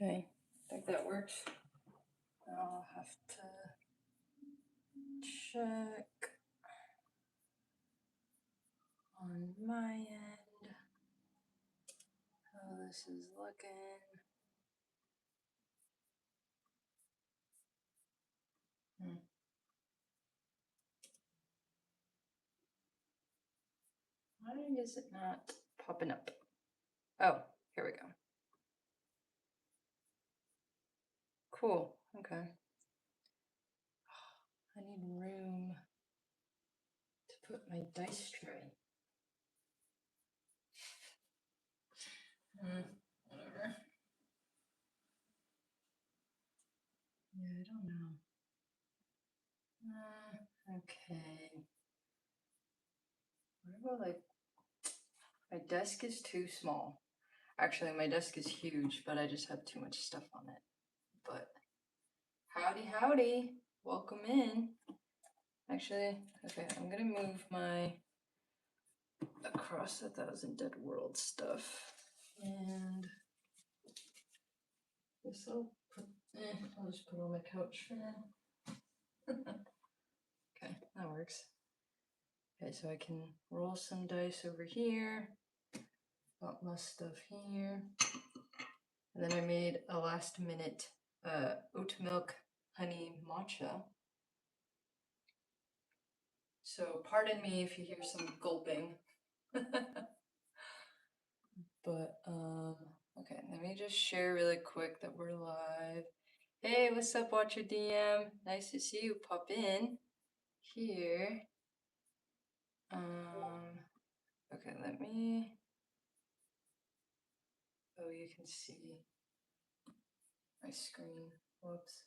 Okay, I think that works. I'll have to check on my end how this is looking. Why is it not popping up? Oh, here we go. Cool, okay. I need room to put my dice tray. Whatever. Yeah, I don't know. Okay. What about like, my desk is too small. Actually, my desk is huge, but I just have too much stuff on it. But howdy, howdy. Welcome in. Actually, okay, I'm gonna move my Across a Thousand Dead World stuff. And this I'll just put on my couch for now. Okay, that works. Okay, so I can roll some dice over here. Got my stuff here. And then I made a last minute oat milk honey matcha. So pardon me if you hear some gulping. But okay, let me just share really quick that we're live. Hey, what's up, Watcher DM? Nice to see you pop in here. Okay, let me. Oh, you can see my screen. Whoops.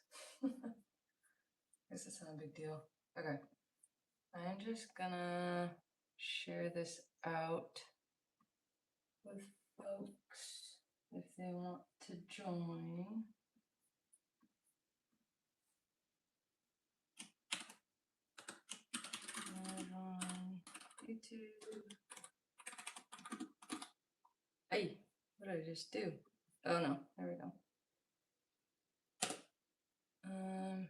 Guess it's not a big deal. Okay, I'm just gonna share this out with folks if they want to join. On YouTube. Hey, what did I just do? Oh no, there we go. Okay.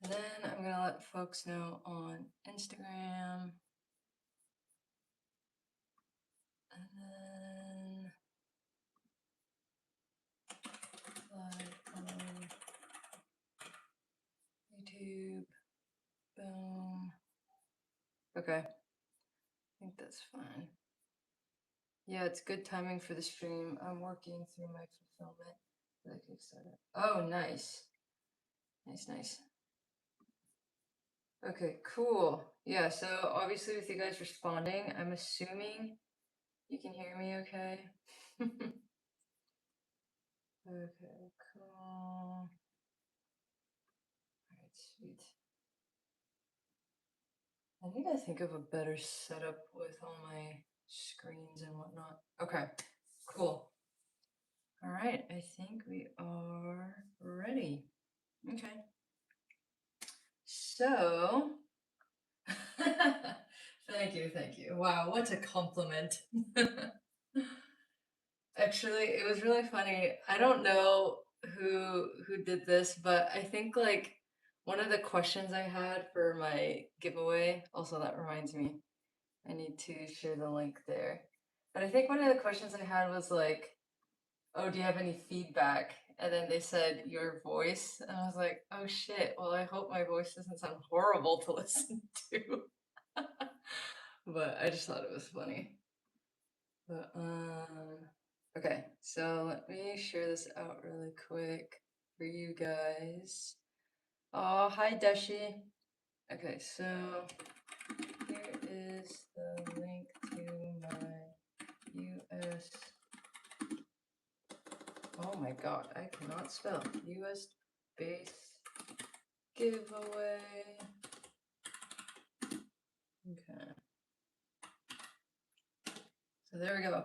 And then I'm gonna let folks know on Instagram. And then live on YouTube. Boom. Okay. I think that's fine. Yeah, it's good timing for the stream. I'm working through my fulfillment for the Kickstarter. Oh, nice. Nice. Okay, cool. Yeah, so obviously with you guys responding, I'm assuming you can hear me okay? Okay, cool. Alright, sweet. I need to think of a better setup with all my screens and whatnot. Okay, cool. Alright, I think we are ready. Okay. So, thank you. Wow, what a compliment. Actually, it was really funny. I don't know who did this, but I think like one of the questions I had for my giveaway, also that reminds me, I need to share the link there. But I think one of the questions I had was like, oh, do you have any feedback? And then they said your voice, and I was like, oh shit, well, I hope my voice doesn't sound horrible to listen to. But I just thought it was funny. But okay, so let me share this out really quick for you guys. Oh, hi Deshi. Okay, so here is the link to my US. Oh my god, I cannot spell. US base giveaway. Okay. So there we go.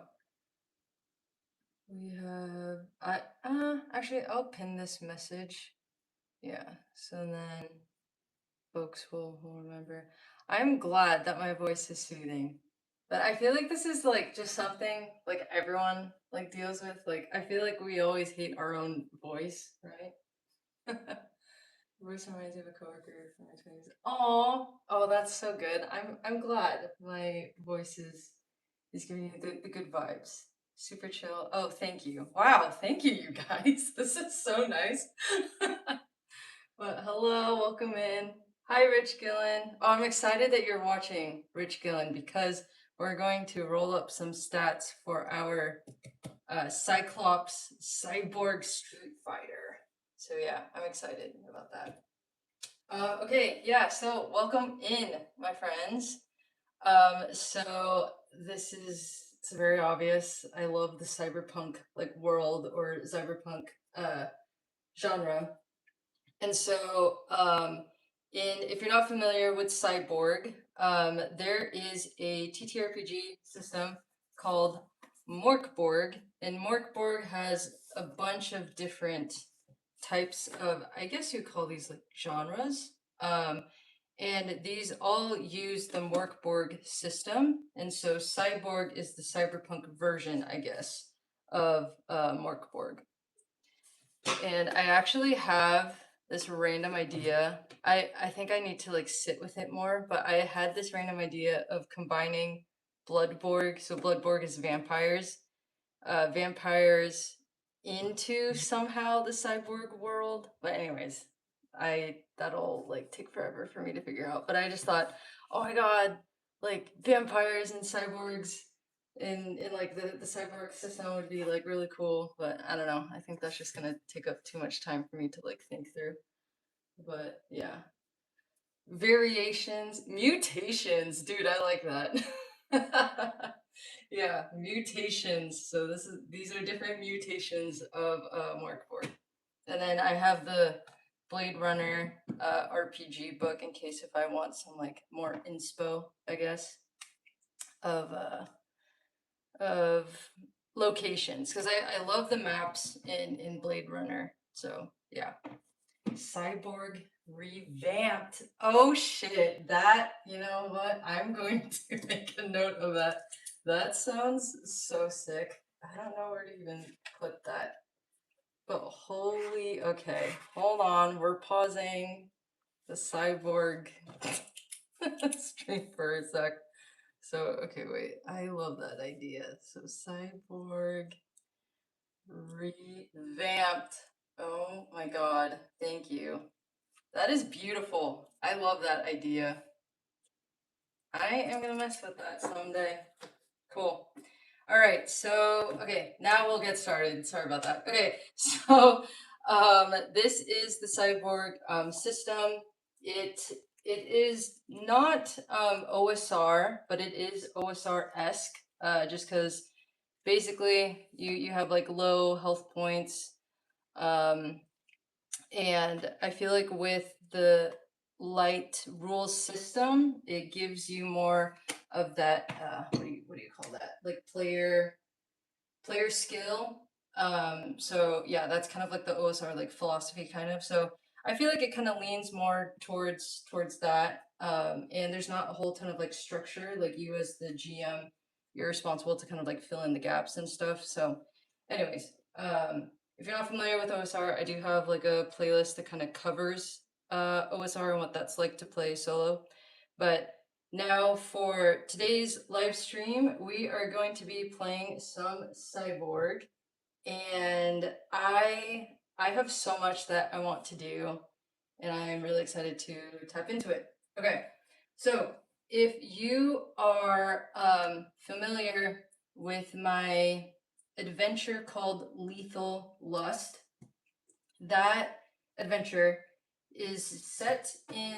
We have actually I'll pin this message. Yeah, so then folks will remember. I'm glad that my voice is soothing. But I feel like this is like just something like everyone like deals with. Like I feel like we always hate our own voice, right? Voice reminds me of a coworker from my 20s. Oh, that's so good. I'm glad my voice is giving you the good vibes. Super chill. Oh, thank you. Wow, thank you, you guys. This is so nice. But hello, welcome in. Hi, Rich Gillen. Oh, I'm excited that you're watching, Rich Gillen, because we're going to roll up some stats for our Cyclops Cyborg Street Fighter. So yeah, I'm excited about that. Okay, yeah, so welcome in, my friends. So this is, it's very obvious. I love the cyberpunk like world or cyberpunk uh genre. And so in if you're not familiar with Cyborg, there is a TTRPG system called Morkborg, and Morkborg has a bunch of different types of, I guess you call these like genres. Um, and these all use the Morkborg system. And so Cyborg is the cyberpunk version, I guess, of Morkborg. And I actually have this random idea. I think I need to like sit with it more, but I had this random idea of combining Bloodborg. So Bloodborg is vampires, vampires into somehow the cyborg world. But anyways, I that'll like take forever for me to figure out. But I just thought, oh my god, like vampires and cyborgs in like the cyborg system would be like really cool. But I don't know. I think that's just gonna take up too much time for me to like think through. But yeah, variations, mutations, dude. I like that. Yeah, mutations. So these are different mutations of Markboard. And then I have the Blade Runner RPG book in case if I want some like more inspo, I guess, of of locations because I love the maps in Blade Runner. So yeah, Cyborg revamped. Oh shit, that, you know what? I'm going to make a note of that. That sounds so sick. I don't know where to even put that. But holy, okay, hold on. We're pausing the Cyborg stream for a sec. So, okay, wait. I love that idea. So, Cyborg revamped. Oh my god. Thank you. That is beautiful. I love that idea. I am gonna mess with that someday. Cool. All right, so okay, now we'll get started. Sorry about that. Okay, so this is the cyborg system. It it is not OSR, but it is OSR-esque. Just because basically you have like low health points. Um, and I feel like with the light rule system, it gives you more of that what do you call that? Like player skill. So yeah, that's kind of like the OSR like philosophy kind of. So I feel like it kind of leans more towards that. And there's not a whole ton of like structure. Like you as the GM, you're responsible to kind of like fill in the gaps and stuff. So, anyways, if you're not familiar with OSR, I do have like a playlist that kind of covers OSR and what that's like to play solo. But now for today's live stream, we are going to be playing some Cyborg, and I have so much that I want to do, and I'm really excited to tap into it. Okay, so if you are familiar with my adventure called Lethal Lust, that adventure is set in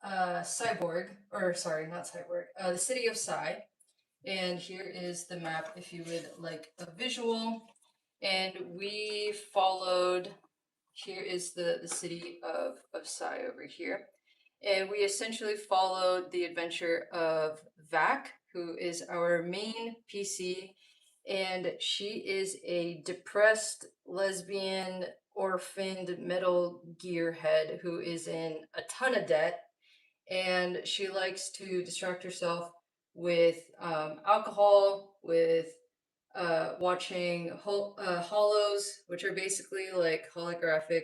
Cyborg, or sorry, not Cyborg, the city of Psy. And here is the map if you would like a visual. And we followed, here is the city of Psy over here. And we essentially followed the adventure of Vac, who is our main PC. And she is a depressed lesbian orphaned Metal Gear head who is in a ton of debt. And she likes to distract herself with alcohol, with watching hollows, which are basically like holographic,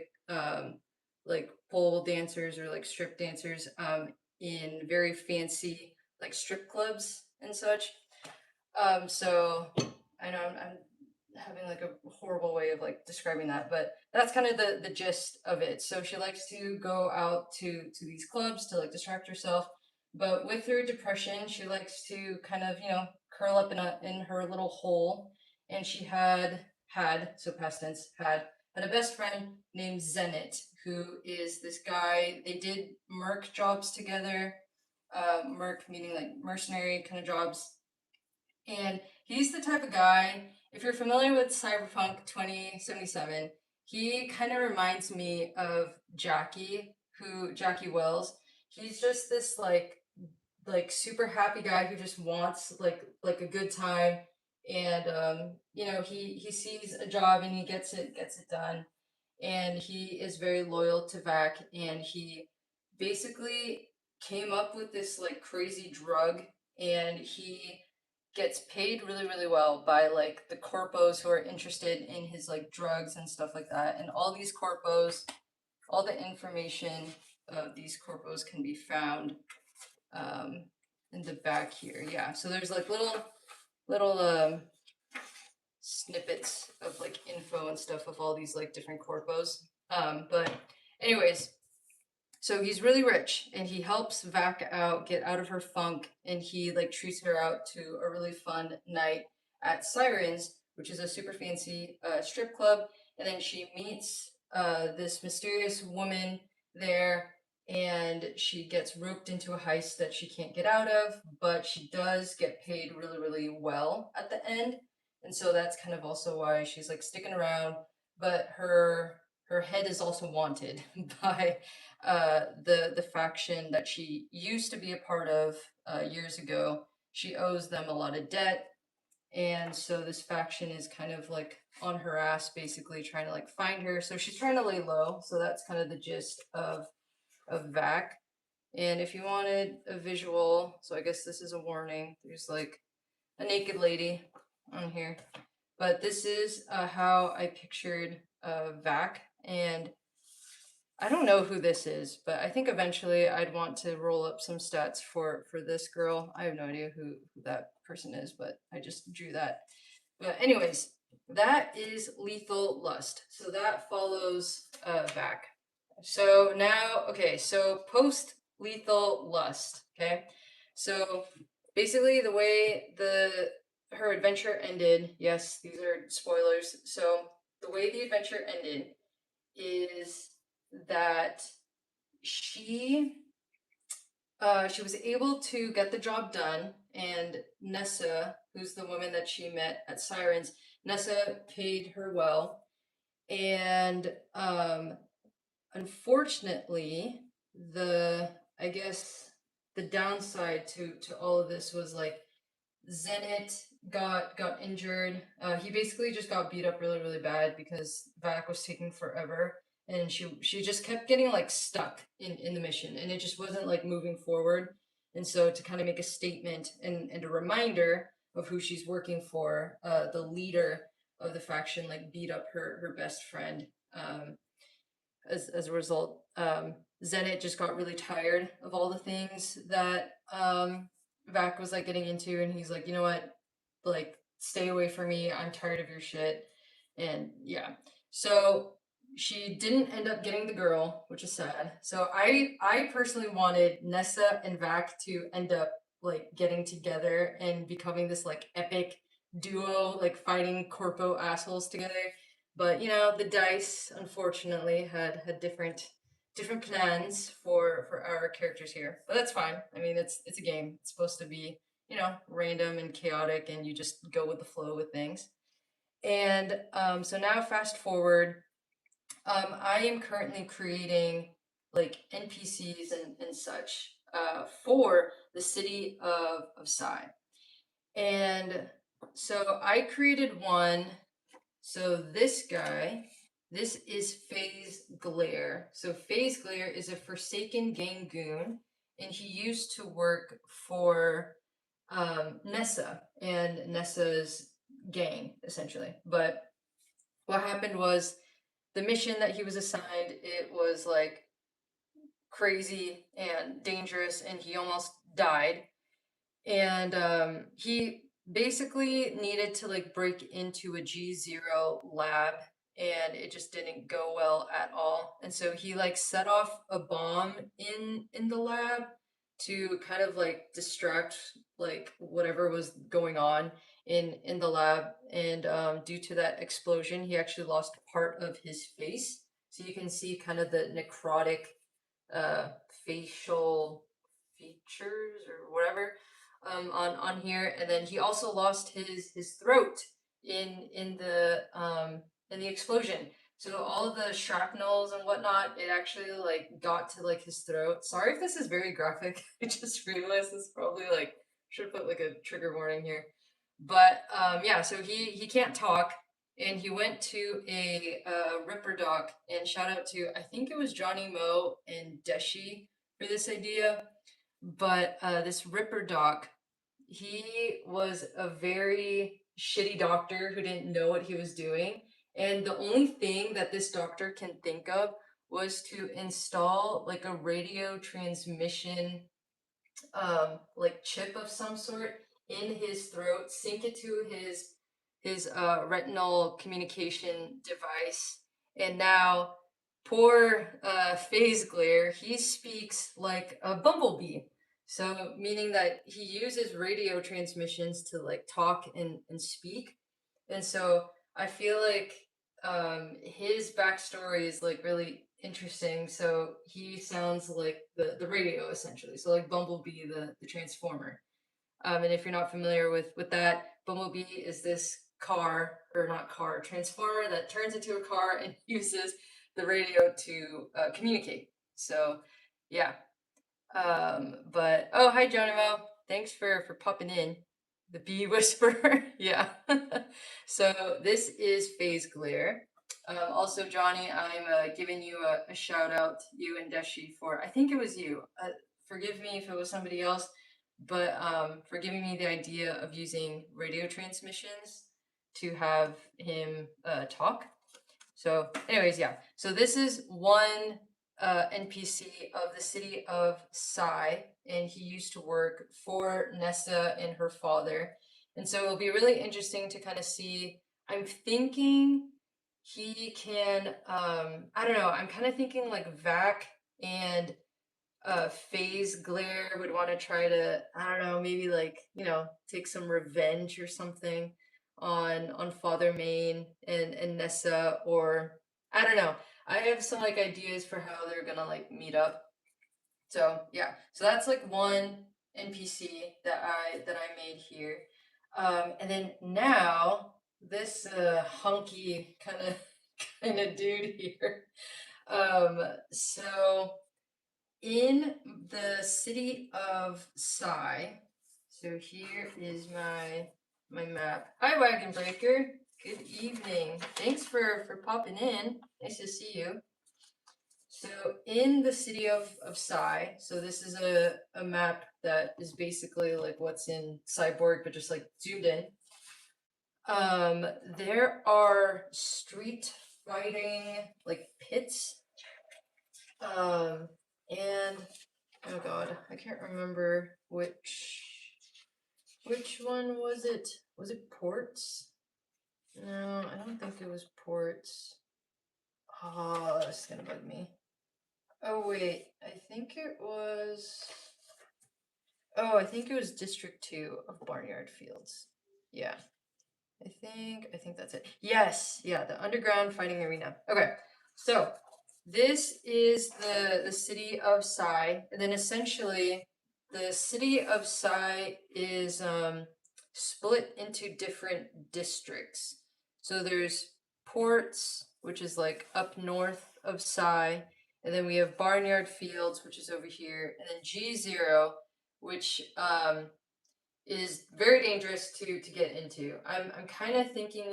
like pole dancers or like strip dancers in very fancy like strip clubs and such. So I know I'm having like a horrible way of like describing that, but that's kind of the gist of it. So she likes to go out to these clubs to like distract herself, but with her depression, she likes to kind of curl up in her little hole, and she had so past tense had a best friend named Zenit, who is this guy. They did merc jobs together. Merc meaning like mercenary kind of jobs, and he's the type of guy, if you're familiar with Cyberpunk 2077, he kind of reminds me of Jackie Wells. He's just this like super happy guy who just wants like a good time, and he sees a job and he gets it done, and he is very loyal to Vac, and he basically came up with this like crazy drug, and he gets paid really really well by like the corpos who are interested in his like drugs and stuff like that, and all these corpos, all the information of these corpos can be found um, in the back here. Yeah, so there's like little snippets of like info and stuff of all these like different corpos. But anyways, so he's really rich and he helps Vac out get out of her funk, and he like treats her out to a really fun night at Sirens, which is a super fancy strip club. And then she meets this mysterious woman there, and she gets roped into a heist that she can't get out of, but she does get paid really, really well at the end. And so that's kind of also why she's like sticking around. But her head is also wanted by the faction that she used to be a part of years ago. She owes them a lot of debt, and so this faction is kind of like on her ass, basically trying to like find her. So she's trying to lay low. So that's kind of the gist of Vac. And if you wanted a visual, so I guess this is a warning. There's like a naked lady on here, but this is how I pictured Vac, and I don't know who this is, but I think eventually I'd want to roll up some stats for this girl. I have no idea who that person is, but I just drew that. But anyways, that is Lethal Lust. So that follows Vac. So now, okay, so post Lethal Lust, okay? So basically the way the her adventure ended, yes, these are spoilers. So the way the adventure ended is that she she was able to get the job done, and Nessa, who's the woman that she met at Sirens, Nessa paid her well, and unfortunately, the I guess the downside to all of this was like Zenit got injured. He basically just got beat up really really bad because Vac was taking forever, and she just kept getting like stuck in the mission, and it just wasn't like moving forward. And so to kind of make a statement and a reminder of who she's working for, the leader of the faction like beat up her best friend. As a result, Zenit just got really tired of all the things that Vac was like getting into, and he's like, you know what, like stay away from me. I'm tired of your shit, and yeah. So she didn't end up getting the girl, which is sad. So I personally wanted Nessa and Vac to end up like getting together and becoming this like epic duo, like fighting corpo assholes together, but the dice unfortunately had different plans for our characters here. But that's fine. I mean, it's a game. It's supposed to be, random and chaotic, and you just go with the flow with things. And so now fast forward, I am currently creating like NPCs and such for the city of Psy. And so I created one. So this guy, this is Phase Glare. So Phase Glare is a Forsaken Gangoon, and he used to work for Nessa and Nessa's gang, essentially. But what happened was the mission that he was assigned, it was like crazy and dangerous, and he almost died. And he basically needed to like break into a G0 lab, and it just didn't go well at all. And so he like set off a bomb in the lab to kind of like distract like whatever was going on in the lab. And due to that explosion, he actually lost part of his face. So you can see kind of the necrotic uh, facial features or whatever on here, and then he also lost his throat in the explosion. So all the shrapnels and whatnot, it actually like got to like his throat. Sorry if this is very graphic. I just realized this probably like should put like a trigger warning here. But yeah, so he can't talk, and he went to a Ripper doc. And shout out to, I think it was Johnny Mo and Deshi for this idea. But this Ripper doc, he was a very shitty doctor who didn't know what he was doing. And the only thing that this doctor can think of was to install like a radio transmission like chip of some sort in his throat, sync it to his retinal communication device, and now poor phase glare, he speaks like a bumblebee. So meaning that he uses radio transmissions to like talk and speak. And so I feel like his backstory is like really interesting. So he sounds like the radio essentially. So like Bumblebee, the Transformer. And if you're not familiar with that, Bumblebee is this car, or not car, transformer that turns into a car and uses the radio to communicate. So yeah, but oh, hi Geronimo. Thanks for popping in. The bee whisperer. Yeah. So this is phase glare. Also, Johnny, I'm giving you a shout out, you and Deshi, for I think it was you. Forgive me if it was somebody else, but for giving me the idea of using radio transmissions to have him talk. So, anyways, yeah. So this is one NPC of the city of Sai, and he used to work for Nessa and her father. And so it'll be really interesting to kind of see. I'm thinking he can. I don't know. I'm kind of thinking like Vac and phase glare would want to try to, I don't know, maybe like, take some revenge or something on Father Main and Nessa, or I don't know. I have some like ideas for how they're gonna like meet up. So yeah, so that's like one NPC that I made here. And then now this hunky kind of kind of dude here. So in the city of Sai. So here is my map. Hi, Wagon Breaker. Good evening. Thanks for popping in. Nice to see you. So in the city of Sai, so this is a map that is basically like what's in Cyborg, but just like zoomed in. There are street fighting like pits. And oh god, I can't remember which one was it? Was it Ports? No, I don't think it was Ports. Oh, that's gonna bug me. Oh wait, I think it was. Oh, I think it was District 2 of Barnyard Fields. Yeah. I think that's it. Yes, yeah, the underground fighting arena. Okay. So, this is the city of Sai, and then essentially the city of Sai is split into different districts. So there's Ports, which is like up north of Sai, and then we have Barnyard Fields, which is over here, and then G0, which is very dangerous to get into. I'm kind of thinking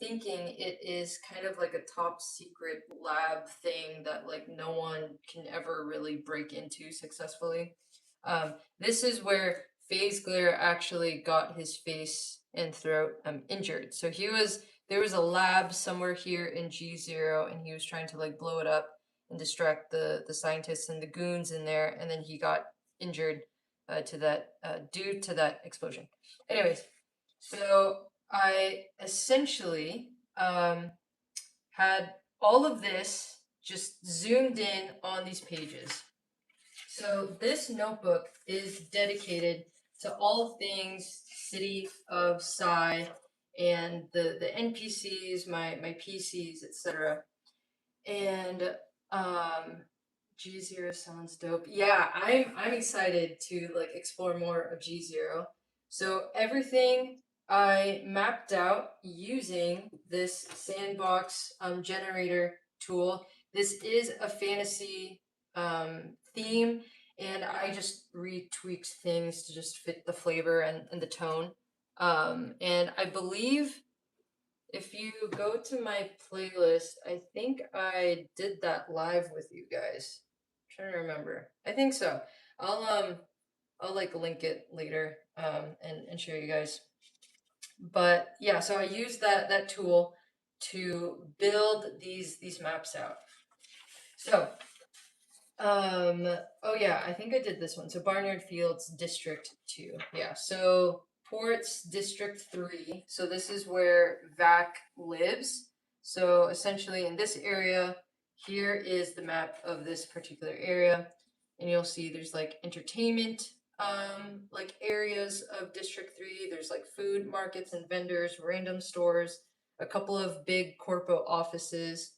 it is kind of like a top secret lab thing that like no one can ever really break into successfully. This is where phase glare actually got his face and throat injured. So there was a lab somewhere here in G0, and he was trying to like blow it up and distract the scientists and the goons in there, and then he got injured to that due to that explosion. Anyways, so I essentially had all of this just zoomed in on these pages. So this notebook is dedicated to all things City of Psy and the NPCs, my PCs, etc. And um G0 sounds dope. Yeah, I'm excited to like explore more of G0. So everything I mapped out using this sandbox generator tool. This is a fantasy theme, and I just retweaked things to just fit the flavor and the tone. And I believe if you go to my playlist, I think I did that live with you guys. I'm trying to remember. I think so. I'll like link it later and show you guys. But yeah, so I used that tool to build these maps out. So oh yeah, I think I did this one. So Barnyard Fields District 2. Yeah. So Ports District 3. So this is where Vac lives. So essentially in this area, here is the map of this particular area. And you'll see there's like entertainment like areas of District 3. There's like food markets and vendors, random stores, a couple of big corpo offices.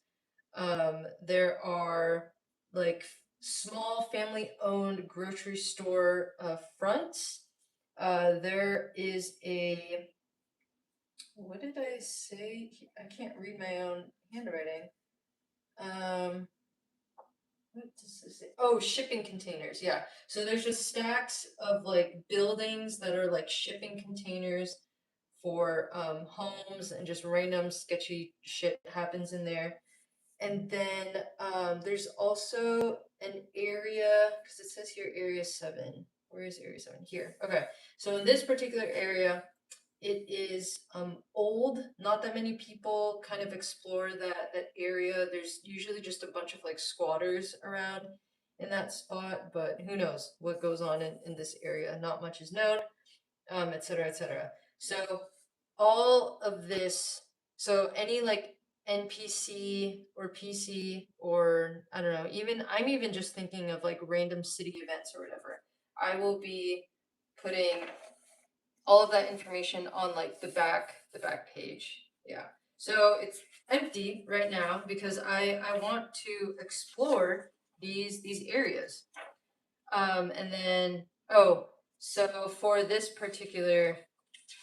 There are like small family owned grocery store fronts. There is a, what did I say? I can't read my own handwriting. Um, what does this say? Oh, shipping containers. Yeah. So there's just stacks of like buildings that are like shipping containers for homes, and just random sketchy shit happens in there. And then there's also an area, because it says here Area 7. Where is Area 7? Here. Okay. So in this particular area, it is old. Not that many people kind of explore that area. There's usually just a bunch of like squatters around in that spot, but who knows what goes on in this area. Not much is known, etc., etc. So all of this, so any like NPC or PC, or I don't know, even I'm even just thinking of like random city events or whatever. I will be putting all of that information on like the back page. Yeah. So it's empty right now because I want to explore these areas. And then so for this particular,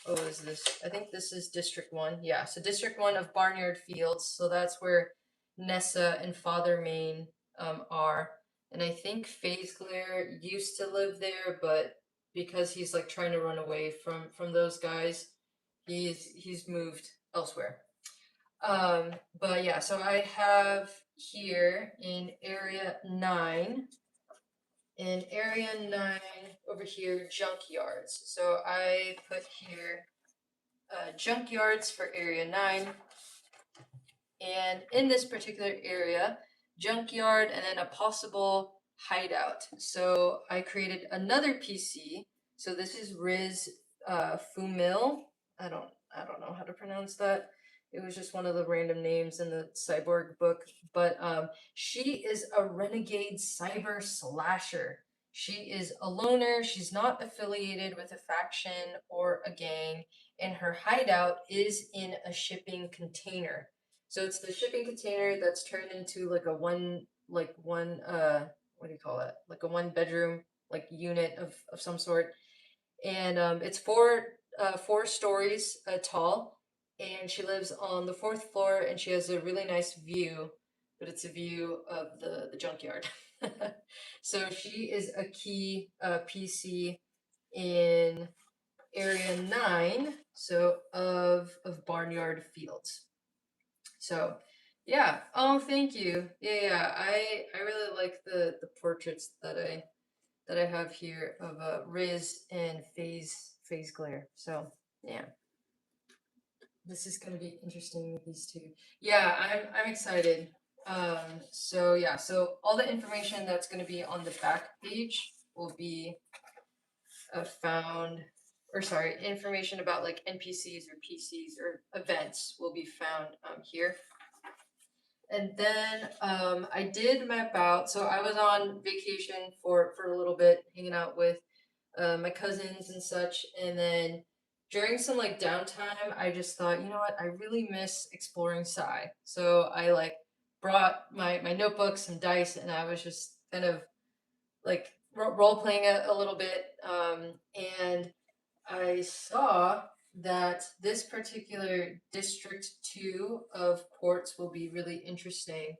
what was this? I think this is District 1. Yeah, so District 1 of Barnyard Fields. So that's where Nessa and Father Main are. And I think Phase Glare used to live there, but because he's like trying to run away from those guys, he's moved elsewhere. But yeah, so I have here in area 9 over here, junkyards. So I put here junkyards for area 9. And in this particular area, junkyard and then a possible hideout. So I created another PC. So this is Riz Fumil. I don't know how to pronounce that. It was just one of the random names in the cyborg book. But she is a renegade cyber slasher. She is a loner. She's not affiliated with a faction or a gang, and her hideout is in a shipping container. So it's the shipping container that's turned into like a one what do you call it? Like a one bedroom like unit of some sort. And it's four stories tall, and she lives on the fourth floor, and she has a really nice view, but it's a view of the junkyard. So she is a key PC in area 9, so of Barnyard Fields. So yeah. Oh, thank you. Yeah, yeah. I really like the portraits that that I have here of Riz and Phase Glare. So yeah, this is gonna be interesting with these two. Yeah, I'm excited. So yeah, so all the information that's gonna be on the back page will be found, or sorry, information about like NPCs or PCs or events will be found here. And then I did map out. So I was on vacation for a little bit, hanging out with my cousins and such. And then during some like downtime, I just thought, you know what, I really miss exploring Psy. So I like brought my notebook, some dice, and I was just kind of like role playing a little bit. And I saw that this particular District 2 of ports will be really interesting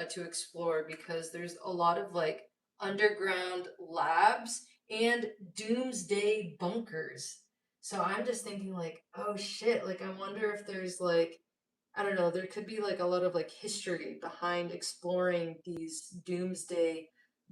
to explore because there's a lot of like underground labs and doomsday bunkers. So I'm just thinking like, oh shit, like I wonder if there's like I don't know, there could be like a lot of like history behind exploring these doomsday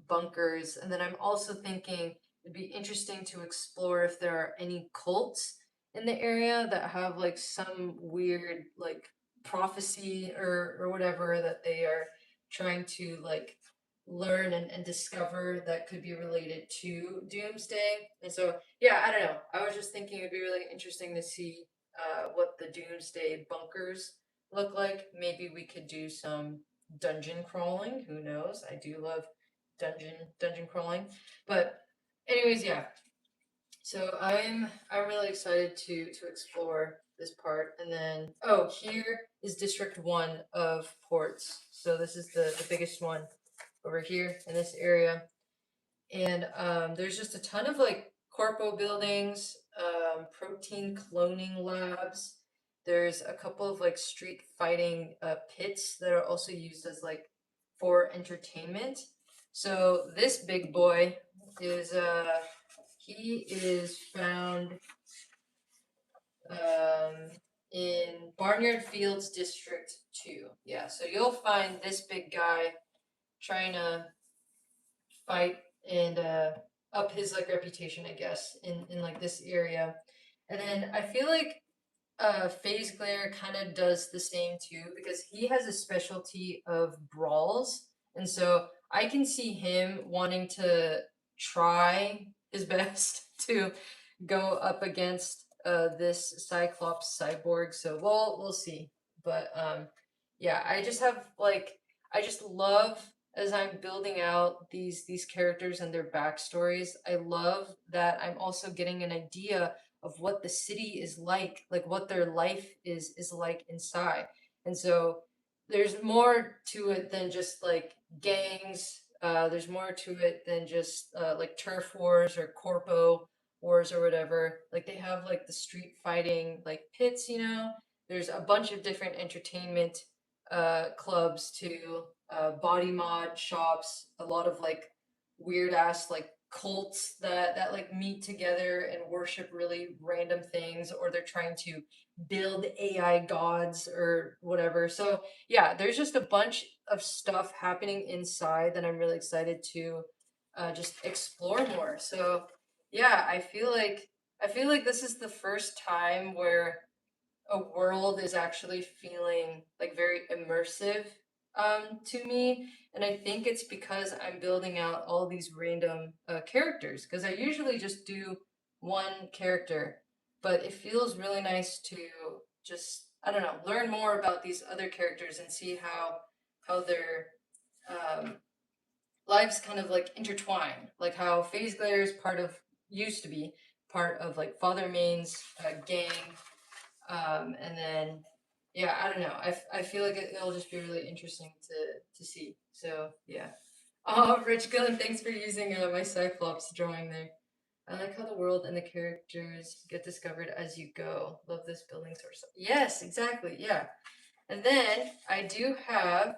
bunkers. And then I'm also thinking it'd be interesting to explore if there are any cults in the area that have like some weird like prophecy or whatever that they are trying to like learn and discover that could be related to doomsday. And so yeah, I don't know. I was just thinking it'd be really interesting to see what the doomsday bunkers look like. Maybe we could do some dungeon crawling. Who knows? I do love dungeon crawling. But anyways, yeah. So I'm really excited to explore this part. And then oh, here is District 1 of ports. So this is the biggest one over here in this area. And there's just a ton of like corpo buildings, protein cloning labs. There's a couple of like street fighting pits that are also used as like for entertainment. So this big boy is he is found um in Barnyard Fields District 2. Yeah, so you'll find this big guy trying to fight and up his like reputation, I guess, in like this area. And then I feel like Phase Glare kind of does the same too because he has a specialty of brawls, and so I can see him wanting to try his best to go up against this Cyclops cyborg. So we'll see. But yeah, I just have like I just love as I'm building out these characters and their backstories. I love that I'm also getting an idea of what the city is like what their life is like inside. And so there's more to it than just like gangs. There's more to it than just like turf wars or corpo wars or whatever. Like they have like the street fighting like pits, you know. There's a bunch of different entertainment clubs to body mod shops, a lot of like weird ass like cults that like meet together and worship really random things, or they're trying to build AI gods or whatever. So yeah, there's just a bunch of stuff happening inside that I'm really excited to just explore more. So yeah, I feel like this is the first time where a world is actually feeling like very immersive to me. And I think it's because I'm building out all these random characters because I usually just do one character, but it feels really nice to just I don't know learn more about these other characters and see how their um, lives kind of like intertwine, like how Phase Glare is part of used to be part of like Father Main's gang, and then, yeah, I don't know. I feel like it'll just be really interesting to see. So yeah. Oh, Rich Gillen, thanks for using my Cyclops drawing there. I like how the world and the characters get discovered as you go. Love this building source. Yes, exactly. Yeah. And then I do have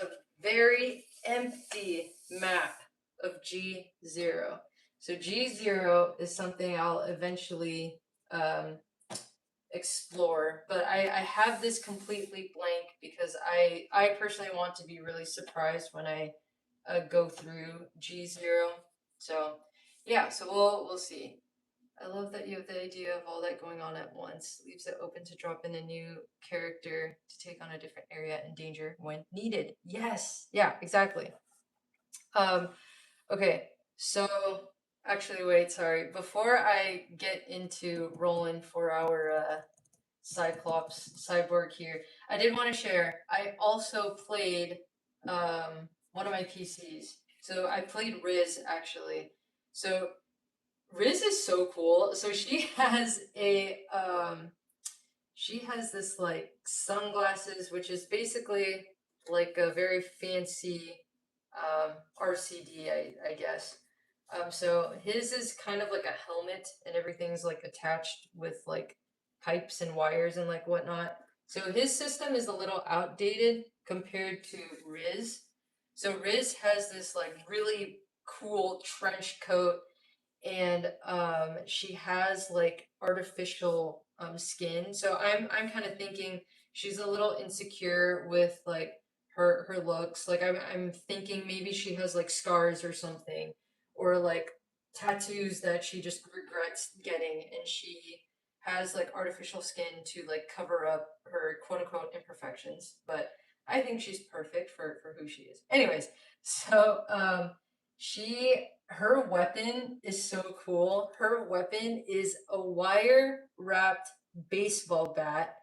a very empty map of G0. So G0 is something I'll eventually explore, but I have this completely blank because I personally want to be really surprised when I go through G0. So yeah, so we'll see. I love that you have the idea of all that going on at once. Leaves it open to drop in a new character to take on a different area and danger when needed. Yes. Yeah, exactly. Um, okay. So actually wait, sorry. Before I get into rolling for our Cyclops cyborg here, I did want to share. I also played one of my PCs. So I played Riz actually. So Riz is so cool. So she has this like sunglasses, which is basically like a very fancy RCD, I guess. So his is kind of like a helmet, and everything's like attached with like pipes and wires and like whatnot. So his system is a little outdated compared to Riz. So Riz has this like really cool trench coat, and she has like artificial skin. So I'm kind of thinking she's a little insecure with like her looks. Like I'm thinking maybe she has like scars or something, or like tattoos that she just regrets getting, and she has like artificial skin to like cover up her quote unquote imperfections. But I think she's perfect for who she is. Anyways, so her weapon is so cool. Her weapon is a wire wrapped baseball bat.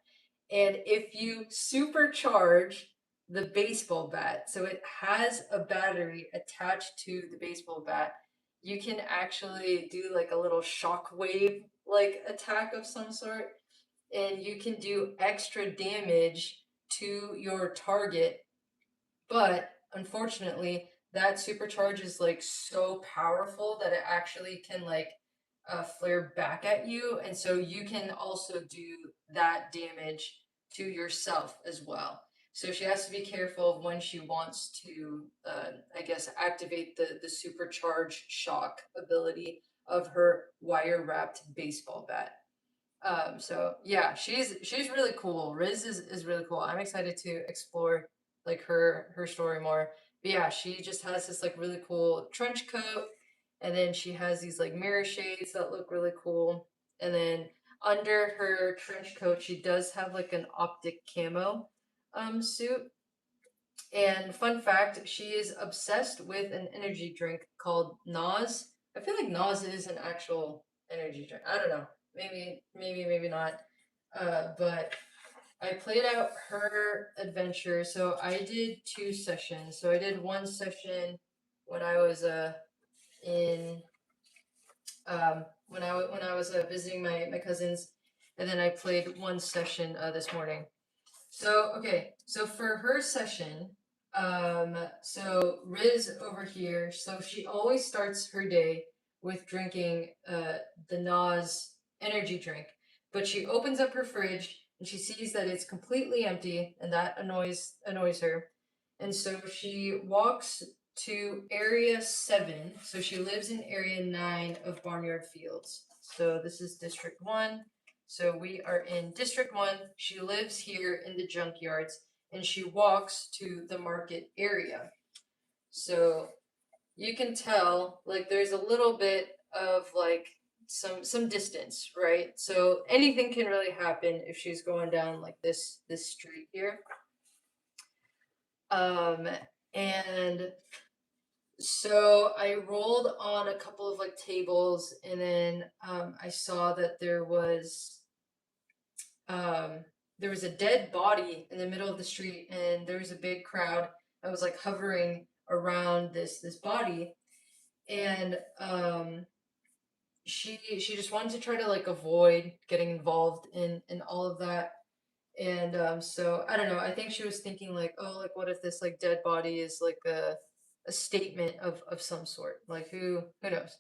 And if you supercharge the baseball bat, so it has a battery attached to the baseball bat, you can actually do like a little shockwave like attack of some sort, and you can do extra damage to your target. But unfortunately, that supercharge is like so powerful that it actually can like flare back at you, and so you can also do that damage to yourself as well. So she has to be careful of when she wants to, I guess, activate the supercharge shock ability of her wire wrapped baseball bat. So yeah, she's really cool. Riz is really cool. I'm excited to explore like her story more. But yeah, she just has this like really cool trench coat, and then she has these like mirror shades that look really cool. And then under her trench coat, she does have like an optic camo suit. And fun fact, she is obsessed with an energy drink called Nas. I feel like Nas is an actual energy drink. I don't know. Maybe not. But I played out her adventure. So I did two sessions. So I did one session when I was in when I was visiting my cousins, and then I played one session this morning. So, okay, so for her session, so Riz over here, so she always starts her day with drinking the Nas energy drink, but she opens up her fridge and she sees that it's completely empty, and that annoys her. And so she walks to area 7. So she lives in area 9 of Barnyard Fields. So this is District 1. So we are in District 1. She lives here in the junkyards, and she walks to the market area. So you can tell like there's a little bit of like some distance, right? So anything can really happen if she's going down like this street here. Um and so I rolled on a couple of like tables, and then I saw that um, there was a dead body in the middle of the street, and there was a big crowd that was like hovering around this body, and she just wanted to try to like avoid getting involved in all of that. And so I don't know, I think she was thinking like, oh, like what if this like dead body is like a statement of some sort, like who knows.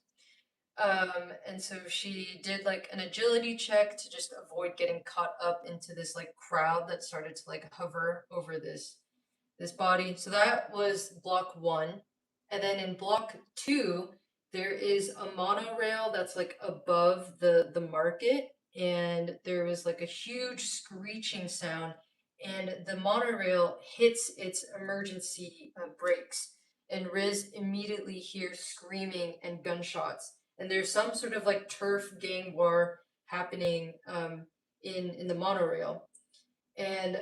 And so she did like an agility check to just avoid getting caught up into this like crowd that started to like hover over this body. So that was block 1. And then in block 2, there is a monorail that's like above the market, and there was like a huge screeching sound, and the monorail hits its emergency brakes. and Riz immediately hears screaming and gunshots. And there's some sort of like turf gang war happening in the monorail. And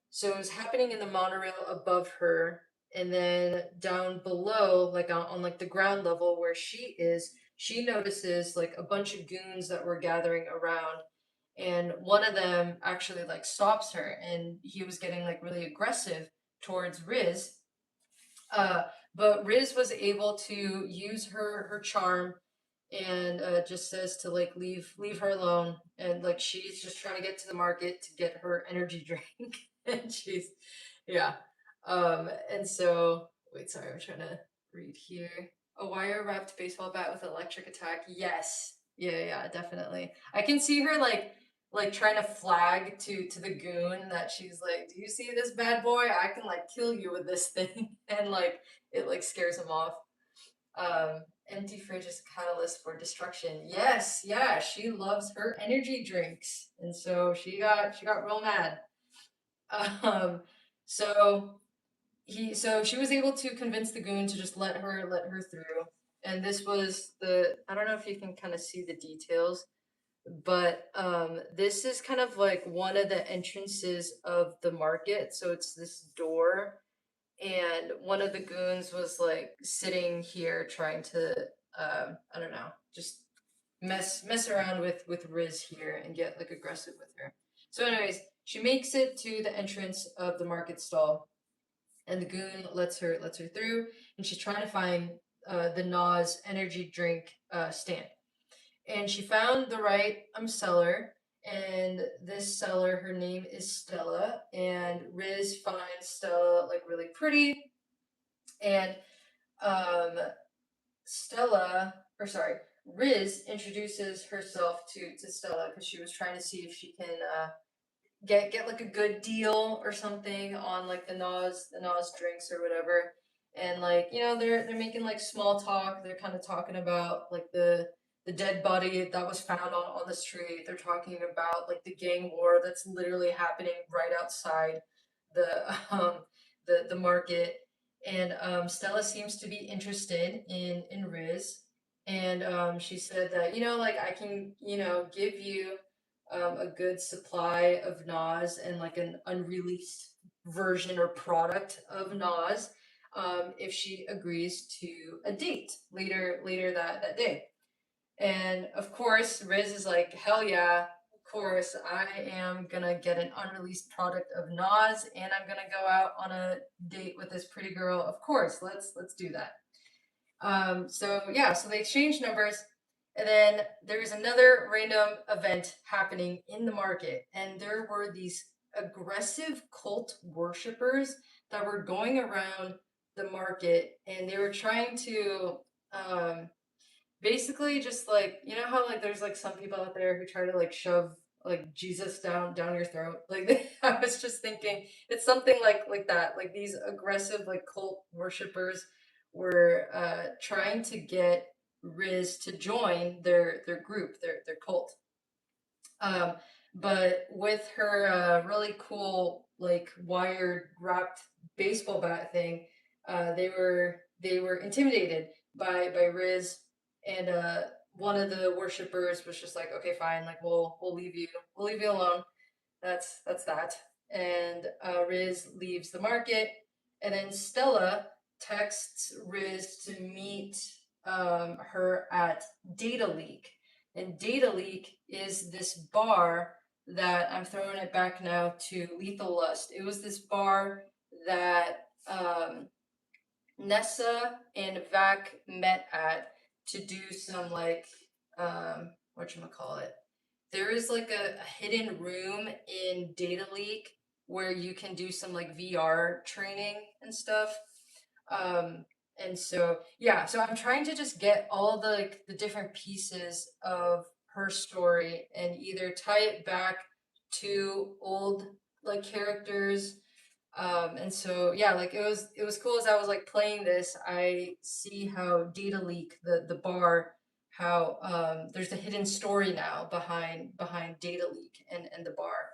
so it was happening in the monorail above her, and then down below, like on like the ground level where she is, she notices like a bunch of goons that were gathering around, and one of them actually like stops her, and he was getting like really aggressive towards Riz. uh, but Riz was able to use her charm, and just says to like leave her alone, and like she's just trying to get to the market to get her energy drink, and she's yeah. And so wait, sorry, I'm trying to read here. A wire wrapped baseball bat with electric attack. Yes, yeah, definitely. I can see her like trying to flag to the goon that she's like, do you see this bad boy? I can like kill you with this thing, and like it like scares him off. um Empty fridge is a catalyst for destruction. Yes, yeah, she loves her energy drinks, and so she got real mad. um so so she was able to convince the goon to just let her through. And this was the, I don't know if you can kind of see the details, but this is kind of like one of the entrances of the market. So it's this door, and one of the goons was like sitting here trying to I don't know, just mess around with Riz here and get like aggressive with her. So anyways, she makes it to the entrance of the market stall, and the goon lets her through, and she's trying to find the Nas energy drink stand. And she found the right seller, and this seller, her name is Stella, and Riz finds Stella like really pretty. And um Stella, or sorry, Riz introduces herself to Stella because she was trying to see if she can get like a good deal or something on like the Nas drinks or whatever. And like, they're making like small talk. They're kind of talking about like the dead body that was found on the street. They're talking about like the gang war that's literally happening right outside the the market. And Stella seems to be interested in Riz. And she said that, like, I can, give you a good supply of Nas and like an unreleased version or product of Nas, if she agrees to a date later that day. And of course, Riz is like, hell yeah, of course, I am gonna get an unreleased product of Nas, and I'm gonna go out on a date with this pretty girl. Of course, let's do that. So yeah, so they exchange numbers, and then there's another random event happening in the market, and there were these aggressive cult worshippers that were going around the market, and they were trying to um, basically just like, how like there's like some people out there who try to like shove like Jesus down your throat. Like I was just thinking it's something like that. Like these aggressive like cult worshippers were trying to get Riz to join their group, their cult. Um, but with her really cool like wired wrapped baseball bat thing, they were intimidated by Riz, and one of the worshippers was just like, okay, fine, like we'll leave you alone. That's that. And Riz leaves the market, and then Stella texts Riz to meet her at Data Leak. And Data Leak is this bar that, I'm throwing it back now to Lethal Lust. It was this bar that Nessa and Vac met at to do some like whatchamacallit. There is like a hidden room in Data Leak where you can do some like VR training and stuff. Um, and so yeah, so I'm trying to just get all the like the different pieces of her story and either tie it back to old like characters. And so yeah, like it was cool as I was like playing this, I see how Data Leak, the bar, how there's a hidden story now behind Data Leak and the bar.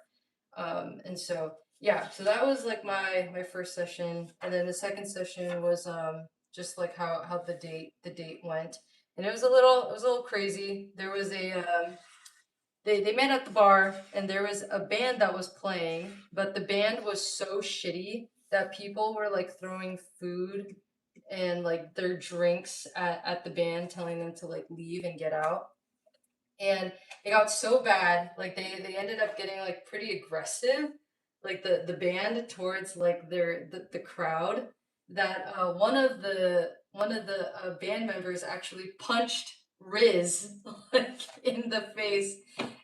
And so yeah, so that was like my first session, and then the second session was just like how the date went, and it was a little crazy. There was a they met at the bar, and there was a band that was playing, but the band was so shitty that people were like throwing food and like their drinks at the band, telling them to like leave and get out. And it got so bad, like they ended up getting like pretty aggressive, like the band towards like the crowd, that one of the band members actually punched Riz like in the face,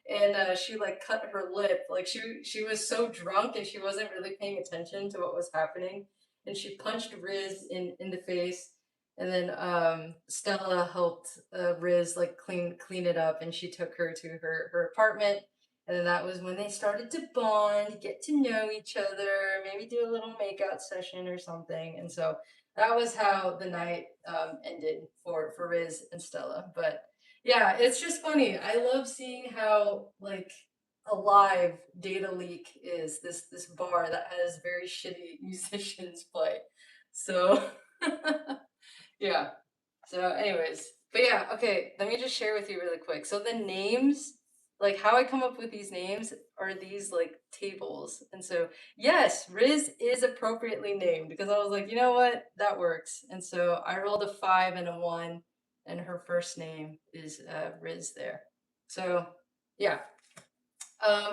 and she like cut her lip. Like she was so drunk and she wasn't really paying attention to what was happening, and she punched Riz in the face. And then Stella helped Riz like clean it up, and she took her to her apartment. And then that was when they started to bond, get to know each other, maybe do a little makeout session or something. And so that was how the night ended for Riz and Stella. But yeah, it's just funny. I love seeing how like alive Data Leak is. This bar that has very shitty musicians play. So. Yeah. So, anyways, but yeah, okay, let me just share with you really quick. So, the names, like how I come up with these names, are these like tables. And so, yes, Riz is appropriately named because I was like, you know what? That works. And so, I rolled a 5 and a 1, and her first name is Riz there. So, yeah.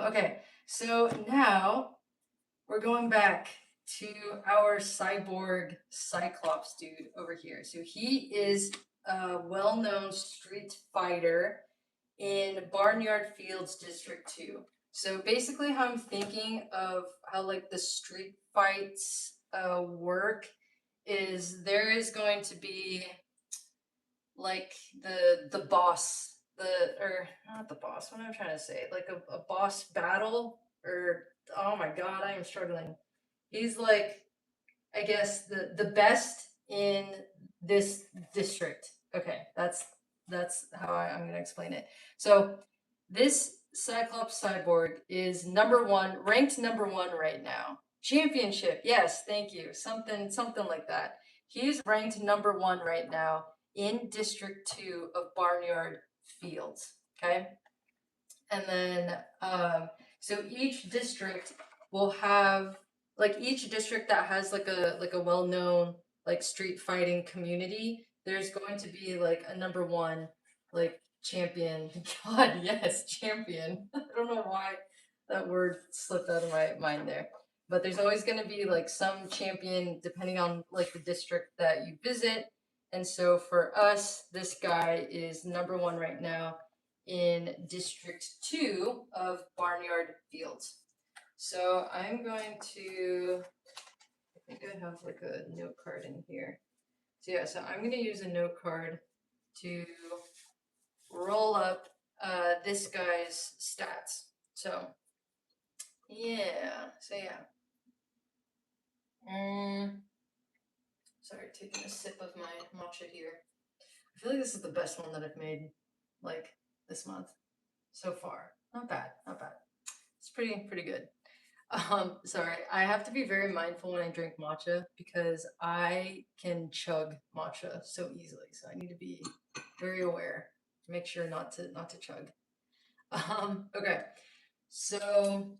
Okay, so now we're going back to our cyborg Cyclops dude over here. So he is a well-known street fighter in Barnyard Fields District 2. So basically how I'm thinking of how like the street fights work is there is going to be like the boss, the or not the boss, what am I trying to say? Like a boss battle, or oh my god, I am struggling. He's like, I guess the best in this district. Okay, that's how I'm gonna explain it. So this Cyclops cyborg is number one, ranked number one right now. Championship, yes, thank you. Something like that. He's ranked number one right now in District 2 of Barnyard Fields. Okay. And then so each district will have, like, each district that has like a well-known like street fighting community, there's going to be like a number one like champion. God, yes, champion. I don't know why that word slipped out of my mind there, but there's always going to be like some champion depending on like the district that you visit. And so for us, this guy is number one right now in District 2 of Barnyard Fields. So I'm going to, I think I have like a note card in here. So yeah, so I'm going to use a note card to roll up this guy's stats. So yeah, so yeah. Sorry, taking a sip of my matcha here. I feel like this is the best one that I've made like this month so far. Not bad, not bad. It's pretty good. Sorry, I have to be very mindful when I drink matcha because I can chug matcha so easily. So I need to be very aware to make sure not to chug. Okay. So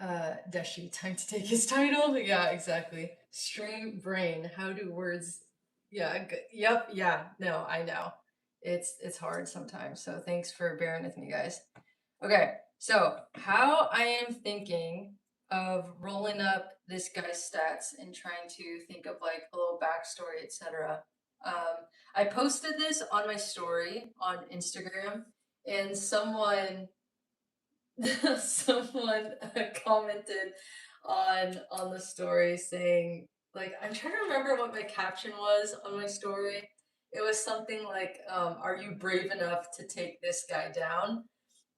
Dashi, time to take his title. Yeah, exactly. Stream brain. How do words? Yeah. Yep. Yeah. No, I know. It's hard sometimes. So thanks for bearing with me, guys. Okay, so how I am thinking of rolling up this guy's stats and trying to think of like a little backstory, etc. I posted this on my story on Instagram, and someone commented on the story saying, like, I'm trying to remember what my caption was on my story. It was something like, "Are you brave enough to take this guy down?"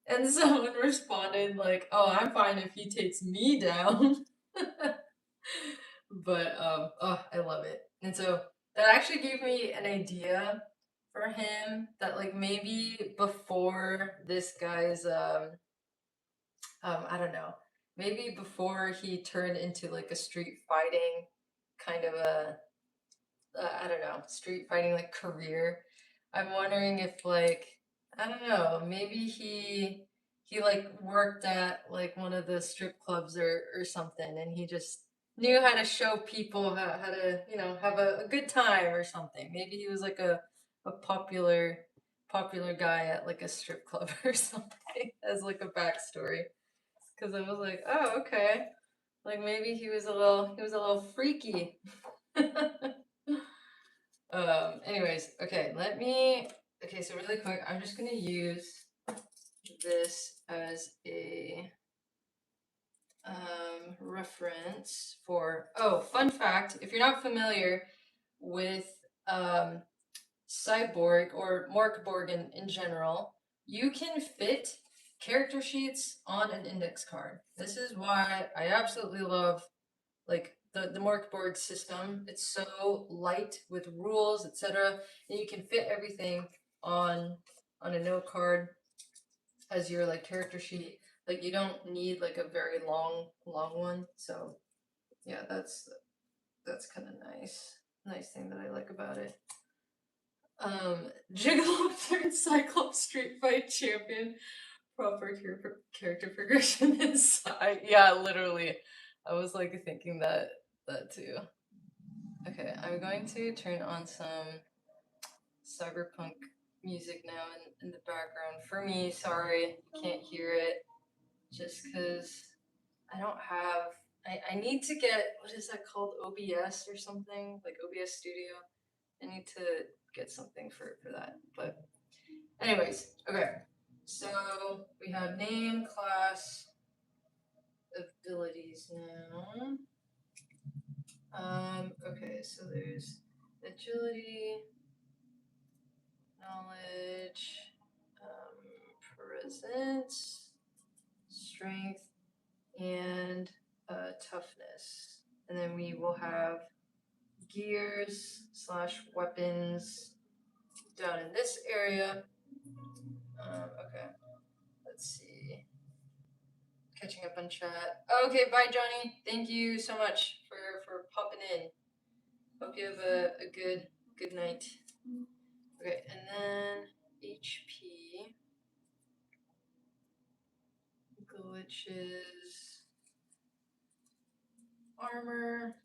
And someone responded like, "Oh, I'm fine if he takes me down." But oh, I love it. And so that actually gave me an idea for him that like maybe before this guy's I don't know. maybe before he turned into like a street fighting kind of a I don't know, street fighting like career. I'm wondering if like I don't know, maybe he like worked at like one of the strip clubs or something and he just knew how to show people how to, you know, have a good time or something. Maybe he was like a popular guy at like a strip club or something as like a backstory. Because I was like, oh, okay. Like maybe he was a little freaky. Anyways, okay, okay, so really quick, I'm just gonna use this as a reference for, oh, fun fact, if you're not familiar with um, Cyborg or Morkborg in general, you can fit character sheets on an index card. This is why I absolutely love like the Morkborg system. It's so light with rules, etc. And you can fit everything on a note card as your like character sheet. Like you don't need like a very long one. So yeah, that's kind of nice. Nice thing that I like about it. Jigglypuff turned Cyclops Street Fight champion. Proper character progression inside. Yeah, literally. I was like thinking that too. Okay, I'm going to turn on some cyberpunk music now in the background. For me, sorry, you can't hear it. Just because I don't have. I need to get, what is that called? OBS or something? Like OBS Studio. I need to get something for that. But, anyways, okay. So we have name, class, abilities now. Okay, so there's agility, knowledge, presence, strength, and toughness. And then we will have gears slash weapons down in this area. Okay, let's see. Catching up on chat. Okay, bye, Johnny. Thank you so much for popping in. Hope you have a good night. Okay, and then HP, glitches, armor,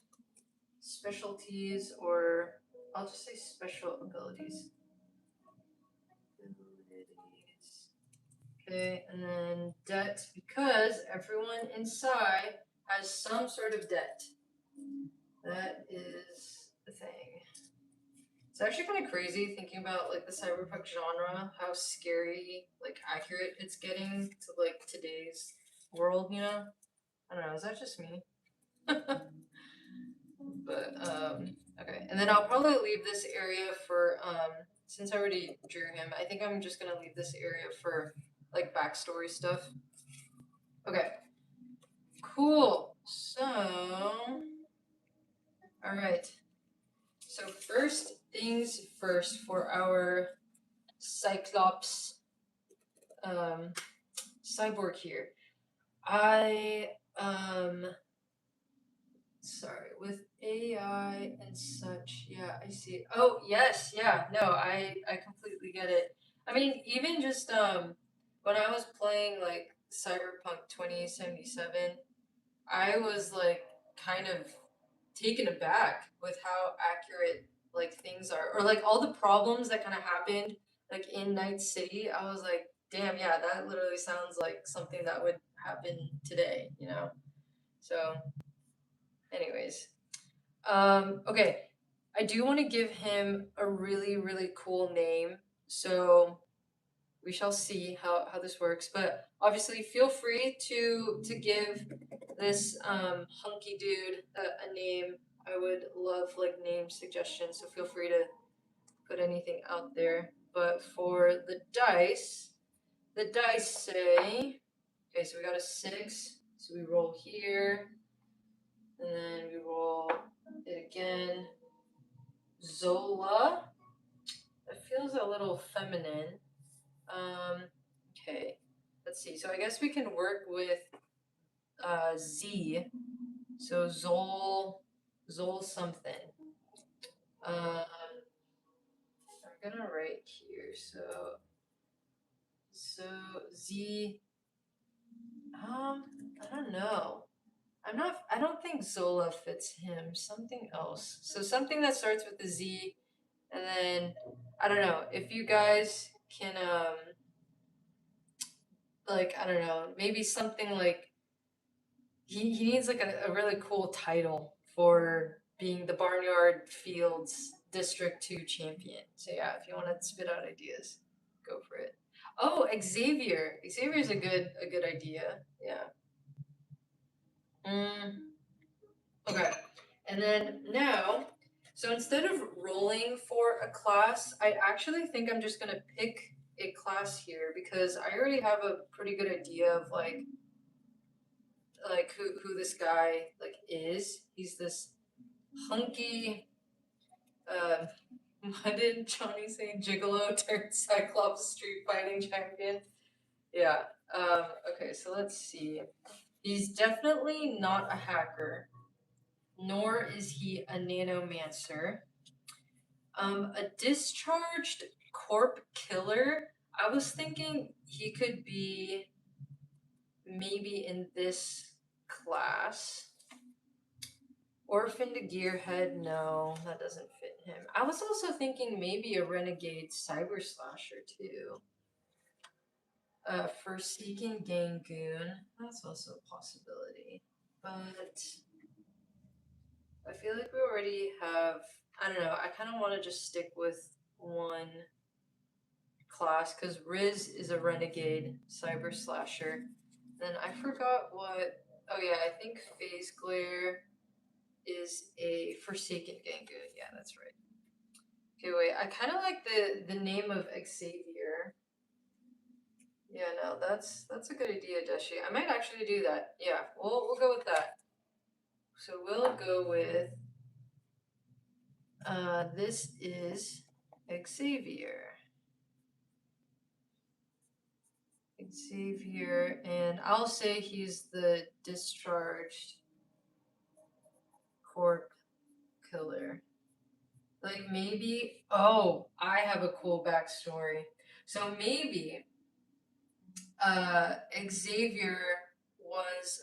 specialties, or I'll just say special abilities. Okay, and then debt, because everyone inside has some sort of debt. That is the thing. It's actually kind of crazy thinking about like the cyberpunk genre, how scary, like accurate it's getting to like today's world, you know? I don't know, is that just me? But okay. And then I'll probably leave this area for since I already drew him, I think I'm just gonna leave this area for like backstory stuff. Okay. Cool. So alright. So first things first for our Cyclops cyborg here. I sorry, with AI and such, yeah, I see. Oh yes, yeah, no, I completely get it. I mean, even just when I was playing like Cyberpunk 2077, I was like kind of taken aback with how accurate like things are, or like all the problems that kind of happened like in Night City. I was like, damn, yeah, that literally sounds like something that would happen today, you know? So, anyways, okay, I do want to give him a really cool name. So we shall see how this works. But obviously, feel free to give this hunky dude a name. I would love like name suggestions. So feel free to put anything out there. But for the dice say, okay, so we got a 6. So we roll here, and then we roll it again. Zola. That feels a little feminine. Okay, let's see. So I guess we can work with Z. So Zol something. Um, I'm gonna write here. So Z. I don't know. I don't think Zola fits him. Something else. So something that starts with the Z, and then I don't know if you guys can like I don't know maybe something like he needs like a really cool title for being the Barnyard Fields District 2 champion. So yeah, if you want to spit out ideas, go for it. Oh, Xavier. Xavier's a good idea. Yeah. Mm, okay. And then now, so instead of rolling for a class, I actually think I'm just gonna pick a class here because I already have a pretty good idea of like who this guy like is. He's this hunky uh what did Johnny say? Gigolo turned Cyclops street fighting champion. Yeah. Okay, so let's see. He's definitely not a hacker, nor is he a nanomancer. A discharged corp killer. I was thinking he could be maybe in this class. Orphaned Gearhead, no, that doesn't fit him. I was also thinking maybe a renegade cyber slasher too. Forsaken Gangoon, that's also a possibility. But I feel like we already have. I don't know. I kind of want to just stick with one class because Riz is a renegade cyber slasher. Then I forgot what. Oh yeah, I think Phase Glare is a Forsaken Gangoon. Yeah, that's right. Okay, wait. I kind of like the name of Xavier. Yeah, no, that's a good idea, Deshi. I might actually do that. Yeah, we'll go with that. So we'll go with this is Xavier. Xavier, and I'll say he's the discharged corp killer. Like maybe, oh, I have a cool backstory. So maybe Xavier was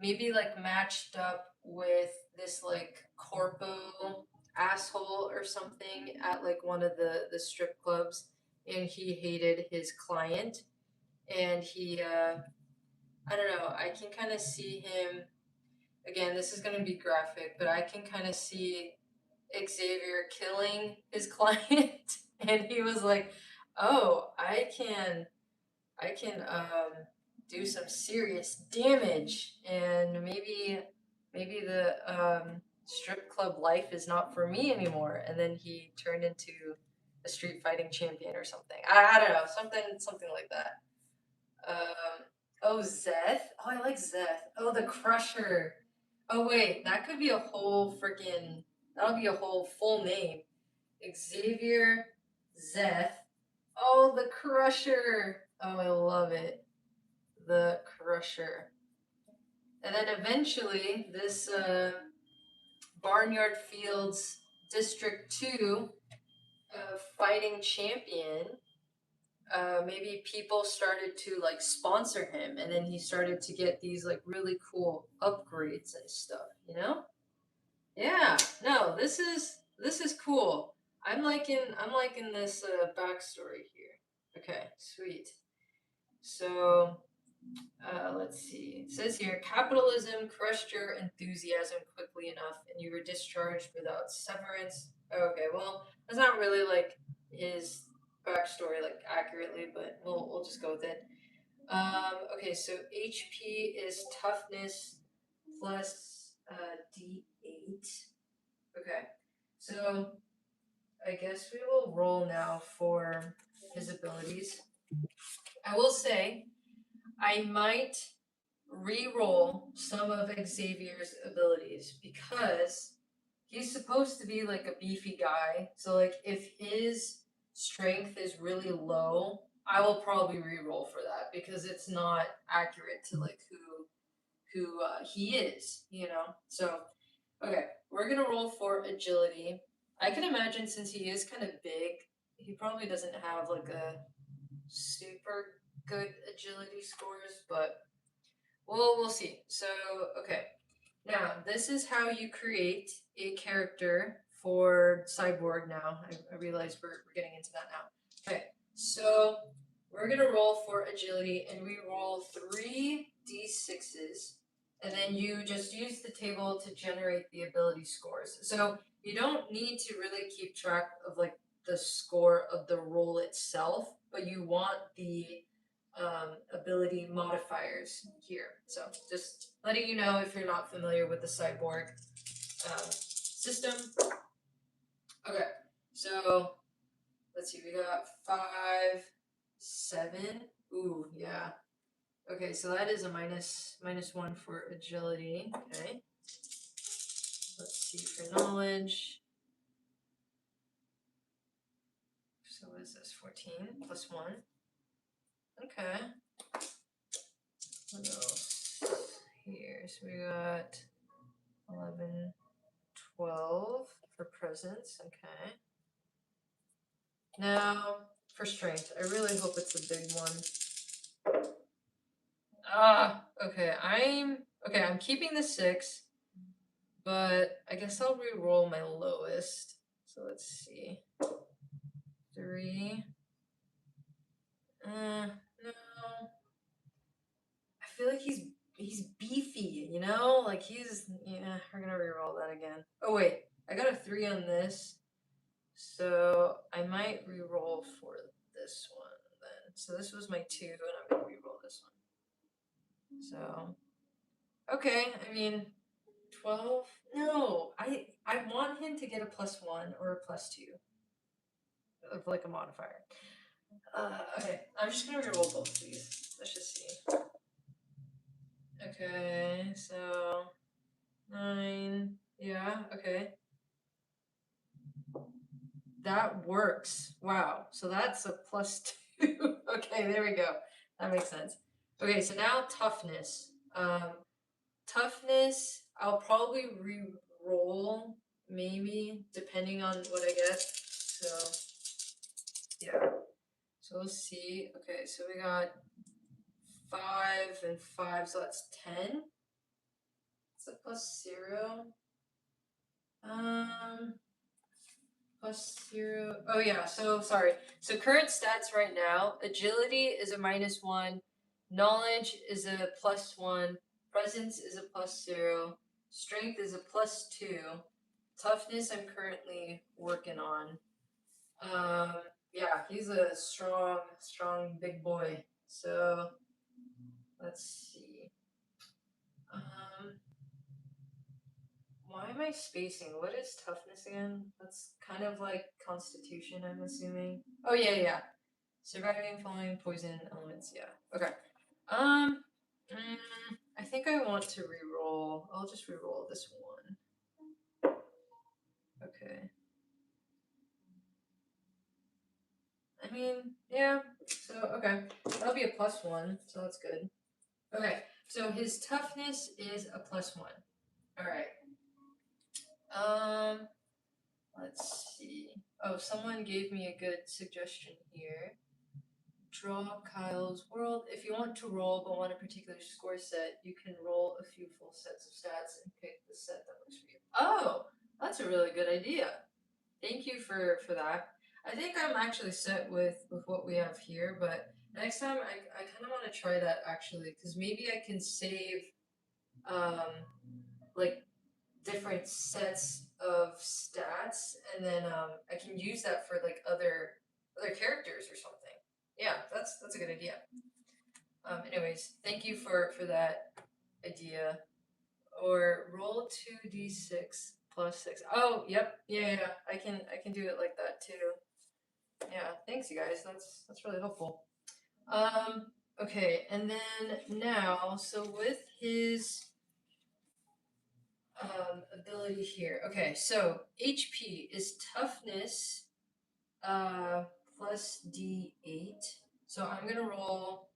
maybe like matched up with this like corpo asshole or something at like one of the strip clubs, and he hated his client, and he I don't know, I can kind of see him again, this is going to be graphic, but I can kind of see Xavier killing his client and he was like, "Oh, I can do some serious damage and maybe the strip club life is not for me anymore." And then he turned into a street fighting champion or something. I don't know, something like that. Oh, Zeth. Oh, I like Zeth. Oh, the Crusher. Oh wait, that could be a whole freaking. That'll be a whole full name. Xavier Zeth. Oh, the Crusher. Oh, I love it. The Crusher. And then eventually, this Barnyard Fields District 2 fighting champion, maybe people started to like sponsor him, and then he started to get these like really cool upgrades and stuff, you know? Yeah, no, this is cool. I'm liking this backstory here. Okay, sweet. So let's see. It says here, capitalism crushed your enthusiasm quickly enough, and you were discharged without severance. Okay, well, that's not really like his backstory like accurately, but we'll just go with it. Okay, so HP is toughness plus D8. Okay, so I guess we will roll now for his abilities. I will say I might re-roll some of Xavier's abilities because he's supposed to be like a beefy guy. So like if his strength is really low, I will probably re-roll for that because it's not accurate to like who he is, you know. So okay, we're gonna roll for agility. I can imagine since he is kind of big, he probably doesn't have like a super good agility scores, but we'll see. So okay, now this is how you create a character for Cyborg. Now I realize we're getting into that now. Okay, so we're gonna roll for agility, and we roll 3d6s, and then you just use the table to generate the ability scores. So you don't need to really keep track of like the score of the roll itself, but you want the ability modifiers here. So just letting you know if you're not familiar with the Cyborg system. Okay, so let's see, we got 5, 7. Ooh, yeah. Okay, so that is a minus 1 for agility. Okay. Let's see for knowledge. So what is this? 14 plus 1. Okay. What else? Here. So we got 11, 12 for presence. Okay. Now for strength. I really hope it's a big one. Okay. I'm keeping the 6. But I guess I'll re-roll my lowest. So let's see. 3. No. I feel like he's beefy, you know? Like yeah, we're gonna re-roll that again. Oh wait, I got a 3 on this. So I might re-roll for this one then. So this was my 2, and I'm gonna re-roll this one. So okay, I mean 12. No, I want him to get a +1 or a +2 of like a modifier. Okay, I'm just gonna re-roll both of these. Let's just see. Okay, so 9. Yeah, okay. That works. Wow. So that's a +2. Okay, there we go. That makes sense. Okay, so now toughness. Toughness, I'll probably re-roll, maybe, depending on what I get. So, yeah. So we'll see. Okay, so we got 5 and 5, so that's 10. It's a +0. Um, +0. Oh yeah, so sorry. So current stats right now, agility is a -1, knowledge is a +1, presence is a +0, strength is a +2, toughness I'm currently working on. Um, yeah, he's a strong big boy. So let's see. Um, Why am I spacing? What is toughness again? That's kind of like constitution, I'm assuming. Oh yeah, yeah. Surviving following poison elements, yeah. Okay. Um I think I want to re-roll. I'll just re-roll this one. Okay. I mean, yeah. So okay. That'll be a +1, so that's good. Okay. So his toughness is a +1. Alright. Um Let's see. Oh, someone gave me a good suggestion here. Draw Kyle's world. If you want to roll but want a particular score set, you can roll a few full sets of stats and pick the set that works for you. Oh, that's a really good idea. Thank you for that. I think I'm actually set with what we have here, but next time I kind of want to try that actually, because maybe I can save um like different sets of stats, and then I can use that for like other characters or something. Yeah, that's a good idea. Anyways, thank you for that idea. Or roll 2d6 plus 6. Oh, yep, yeah. I can do it like that too. Yeah, thanks you guys. That's really helpful. Okay, and then now, so with his ability here. Okay, so HP is toughness plus D8. So I'm gonna roll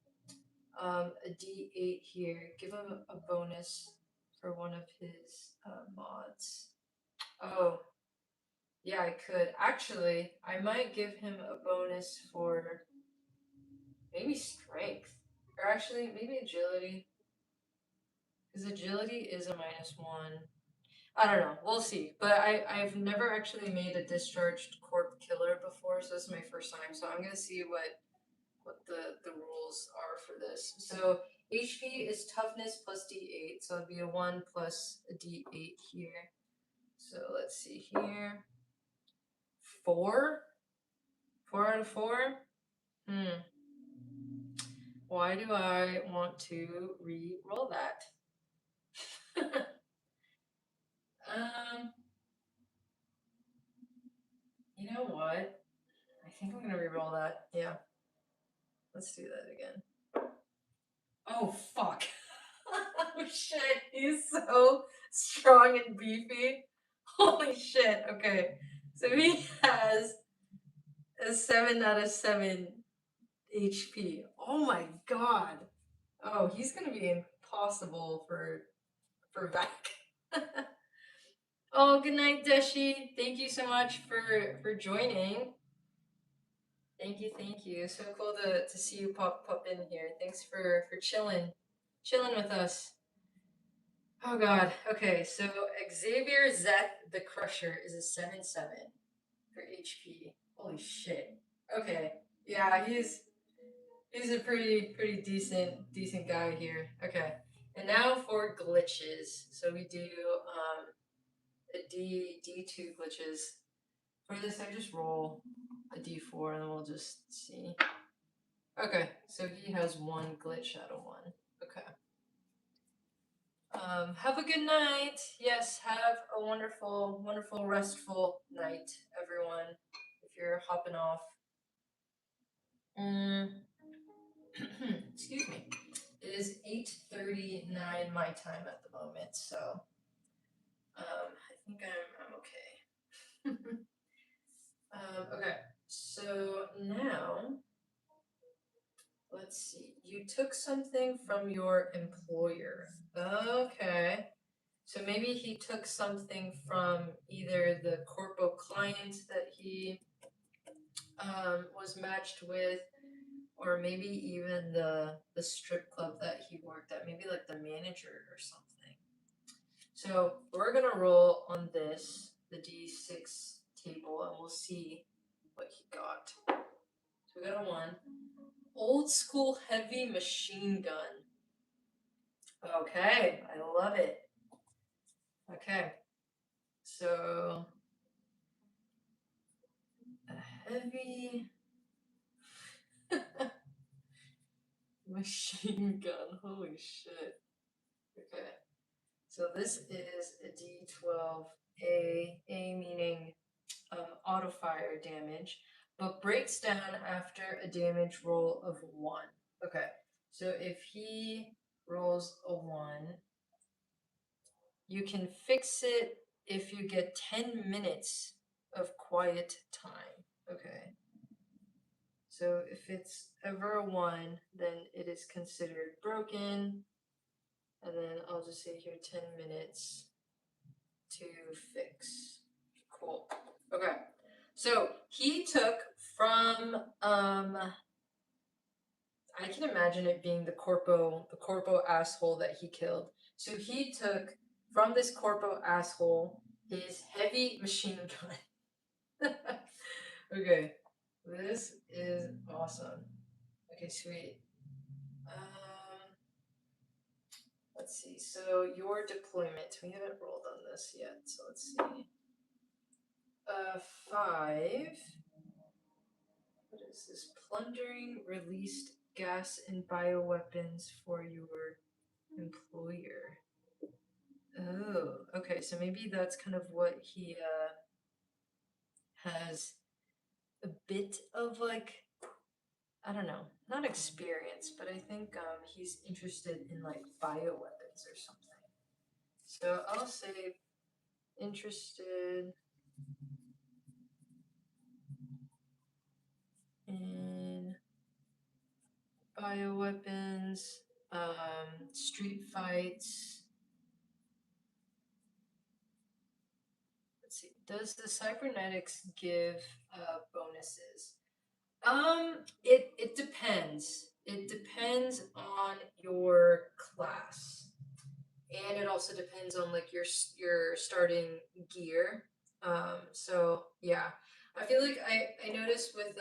a d8 here. Give him a bonus for one of his mods. Oh, yeah, I could. Actually, I might give him a bonus for maybe strength. Or actually, maybe agility. Because agility is a -1. I don't know. We'll see. But I've never actually made a discharged corp killer before, so this is my first time. So I'm gonna see what the rules are for this. So HP is toughness plus D8, so it'd be a 1 plus a D8 here. So let's see here. 4? 4 out of 4? Hmm. Why do I want to re-roll that? um, you know what? I think I'm gonna re-roll that. Yeah. Let's do that again. Oh fuck. Oh shit, he's so strong and beefy. Holy shit. Okay. So he has a 7 out of 7 HP. Oh my god. Oh, he's gonna be impossible for back. Oh, good night, Deshi. Thank you so much for joining. Thank you, thank you. So cool to see you pop in here. Thanks for chilling with us. Oh god. Okay, so Xavier Zeth the Crusher is a 7/7 for HP. Holy shit. Okay. Yeah, he's a pretty decent guy here. Okay. And now for glitches. So we do a D2 glitches. For this I just roll a D4 and then we'll just see. Okay, so he has one glitch out of one. Okay. Have a good night. Yes, have a wonderful, wonderful, restful night, everyone. If you're hopping off. Excuse me. It is 8:39 my time at the moment, so I think I'm okay. Okay, so now let's see. You took something from your employer. Okay. So maybe he took something from either the corpo client that he was matched with, or maybe even the strip club that he worked at. Maybe like the manager or something. So we're gonna roll on this, the D6 table, and we'll see what he got. So we got a 1. Old school heavy machine gun. Okay, I love it. Okay, so a heavy machine gun. Holy shit. Okay, so this is a D12A, A meaning auto fire damage, but breaks down after a damage roll of 1. Okay, so if he rolls a 1, you can fix it if you get 10 minutes of quiet time. Okay. So if it's ever a 1, then it is considered broken. And then I'll just say here 10 minutes to fix. Cool. Okay. So he took from I can imagine it being the corpo asshole that he killed. So he took from this corpo asshole his heavy machine gun. Okay. This is awesome. Okay, sweet. Let's see. So your deployment. We haven't rolled on this yet, so let's see. 5. What is this? Plundering released gas and bioweapons for your employer. Oh, okay. So maybe that's kind of what he has a bit of like, I don't know, not experience, but I think he's interested in like bioweapons or something. So I'll say interested in bioweapons, street fights. Let's see. Does the cybernetics give bonuses? It depends. It depends on your class, and it also depends on like your starting gear. So yeah, I feel like I noticed with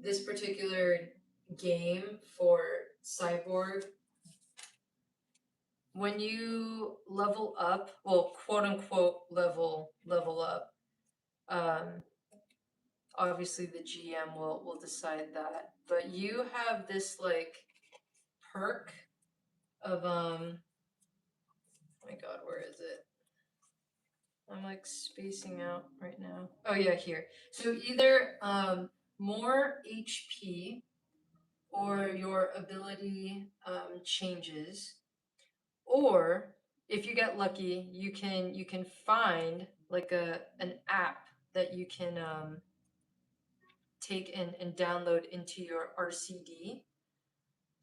this particular game for Cyborg, when you level up, well, quote unquote level up, um, obviously the GM will decide that, but you have this like perk of oh my god, where is it? I'm like spacing out right now. Oh yeah, here. So either more HP or your ability changes, or if you get lucky, you can find like an app that you can take and download into your RCD.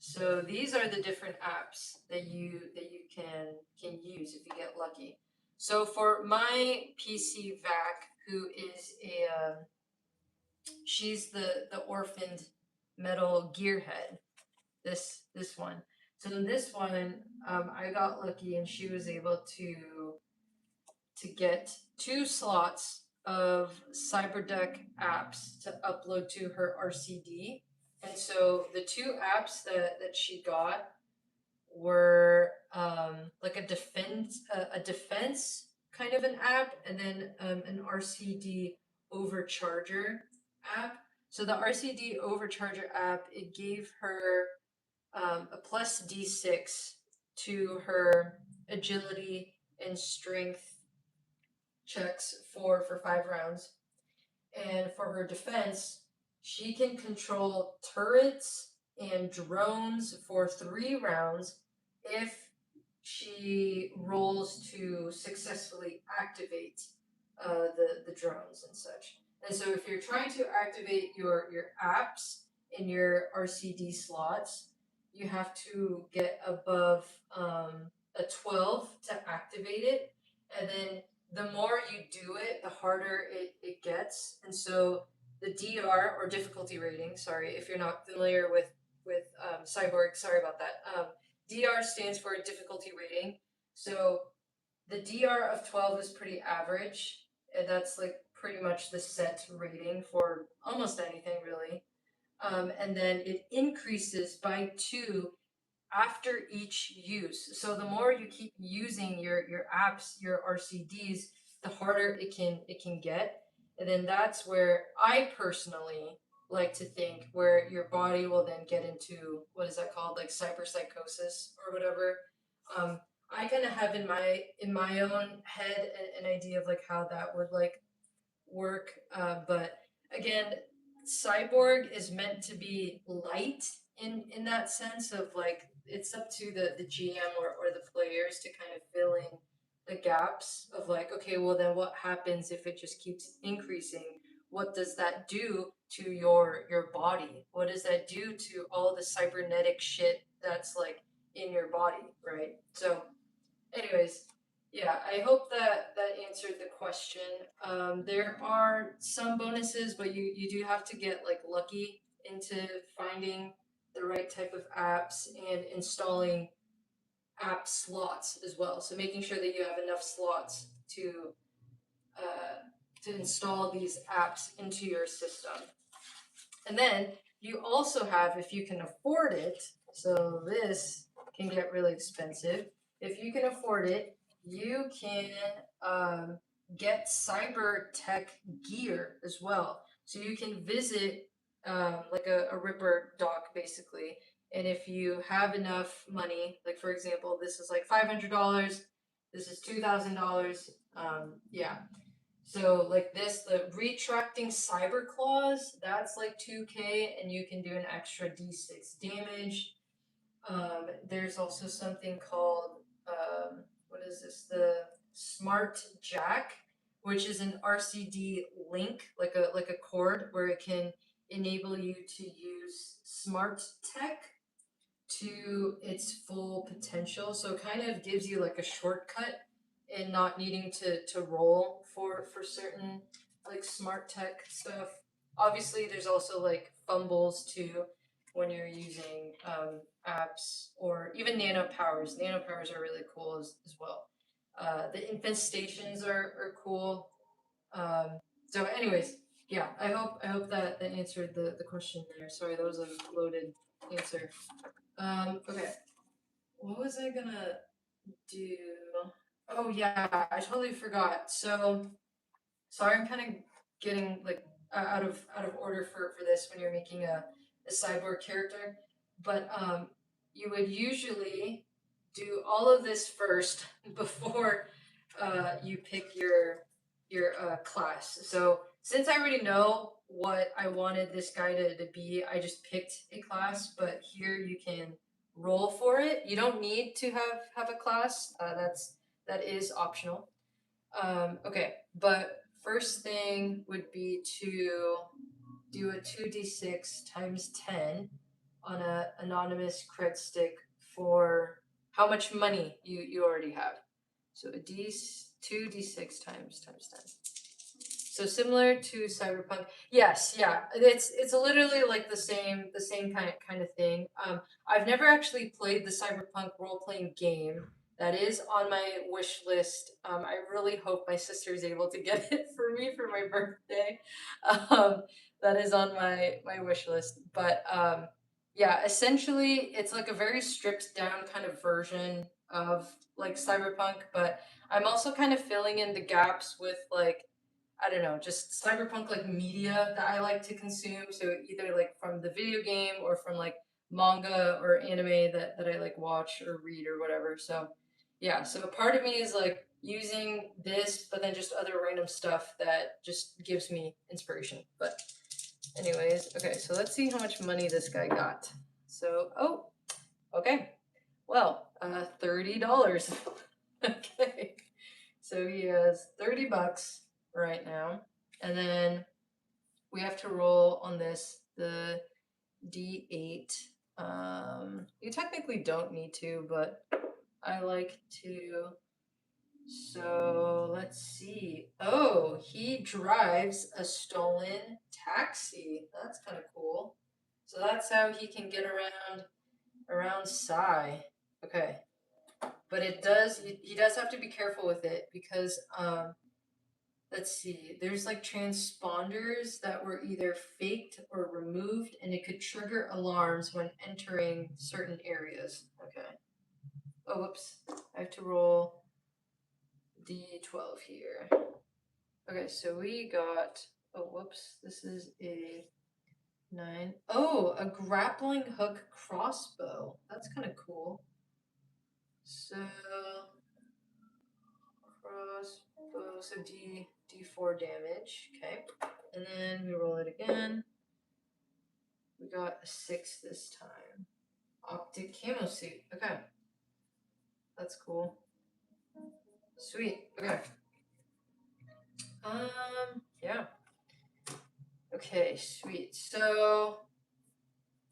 So these are the different apps that you can use if you get lucky. So for my PC Vac, who is she's the orphaned metal gearhead. This one. So in this one, I got lucky and she was able to get 2 slots of Cyberdeck apps to upload to her RCD. And so the 2 apps that she got were like a defense kind of an app, and then an RCD overcharger app. So the RCD overcharger app, it gave her a plus D6 to her agility and strength checks for 5 rounds. And for her defense, she can control turrets and drones for 3 rounds if she rolls to successfully activate the drones and such. And so if you're trying to activate your apps in your RCD slots, you have to get above a 12 to activate it. And then the more you do it, the harder it gets. And so the DR, or difficulty rating, sorry, if you're not familiar with Cyborg, sorry about that. DR stands for difficulty rating. So the DR of 12 is pretty average, and that's like pretty much the set rating for almost anything, really. And then it increases by 2 after each use. So the more you keep using your apps, your RCDs, the harder it can get. And then that's where I personally like to think where your body will then get into, what is that called, like cyberpsychosis or whatever. I kind of have in my own head an idea of like how that would like work. But again, Cyborg is meant to be light in that sense of like it's up to the GM or the players to kind of fill in the gaps of like, okay, well then what happens if it just keeps increasing? What does that do to your body? What does that do to all the cybernetic shit that's like in your body, right? So anyways, yeah, I hope that answered the question. There are some bonuses, but you do have to get like lucky into finding the right type of apps and installing app slots as well. So making sure that you have enough slots uh, to install these apps into your system. And then you also have, if you can afford it, so this can get really expensive. If you can afford it, you can get cyber tech gear as well. So you can visit like a Ripper dock basically. And if you have enough money, like for example, this is like $500, this is $2,000. Yeah, so like this, the retracting cyber claws, that's like 2K, and you can do an extra D6 damage. There's also something called what is this? The Smart Jack, which is an RCD link, like a cord where it can enable you to use smart tech to its full potential. So it kind of gives you like a shortcut in not needing to roll for certain like smart tech stuff. Obviously, there's also like fumbles too when you're using apps or even nano powers. Nano powers are really cool as well. The infestations are cool. So, anyways, yeah, I hope that that answered the question there. Sorry, that was a loaded answer. Okay. What was I gonna do? Oh yeah, I totally forgot. So sorry, I'm kind of getting like out of order for this when you're making a cyborg character, but you would usually do all of this first before you pick your class. So since I already know what I wanted this guy to be, I just picked a class. But here you can roll for it. You don't need to have a class. That is optional. Okay, but first thing would be to do a 2d6 times 10 on a anonymous cred stick for how much money you already have. So a d 2d6 times 10. So similar to Cyberpunk. Yes, yeah. It's literally like the same kind of thing. I've never actually played the Cyberpunk role playing game. That is on my wish list. I really hope my sister is able to get it for me for my birthday. Um, that is on my wish list. But yeah, essentially it's like a very stripped down kind of version of like Cyberpunk, but I'm also kind of filling in the gaps with like I don't know, just cyberpunk like media that I like to consume. So either like from the video game or from like manga or anime that I like watch or read or whatever. So yeah, so a part of me is like using this, but then just other random stuff that just gives me inspiration. But anyways, okay, so let's see how much money this guy got. So okay. Well, $30. Okay. So he has 30 bucks right now. And then we have to roll on this the D8. You technically don't need to, but I like to. So let's see. Oh, he drives a stolen taxi. That's kind of cool. So that's how he can get around Psy. Okay. But he does have to be careful with it because let's see, there's like transponders that were either faked or removed, and it could trigger alarms when entering certain areas. Okay. Oh, whoops. I have to roll D12 here. Okay, so we got. Oh, whoops. This is a 9. Oh, a grappling hook crossbow. That's kind of cool. So crossbow, so D4 damage. Okay, and then we roll it again. We got a 6 this time. Optic camo suit. Okay, that's cool. Sweet. Okay. Yeah. Okay, sweet. So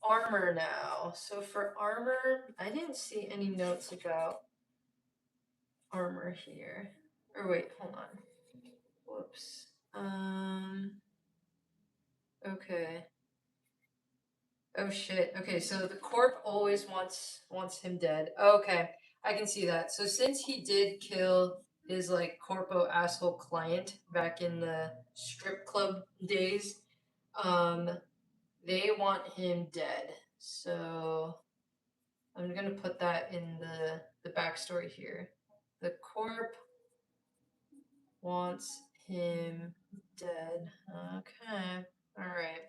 armor now. So for armor, I didn't see any notes about armor here. Or wait, hold on. Whoops. Okay. Oh shit. Okay, so the corp always wants him dead. Okay, I can see that. So since he did kill his like corpo asshole client back in the strip club days, um, they want him dead. So I'm gonna put that in the backstory here. The corp wants him dead. Okay. All right.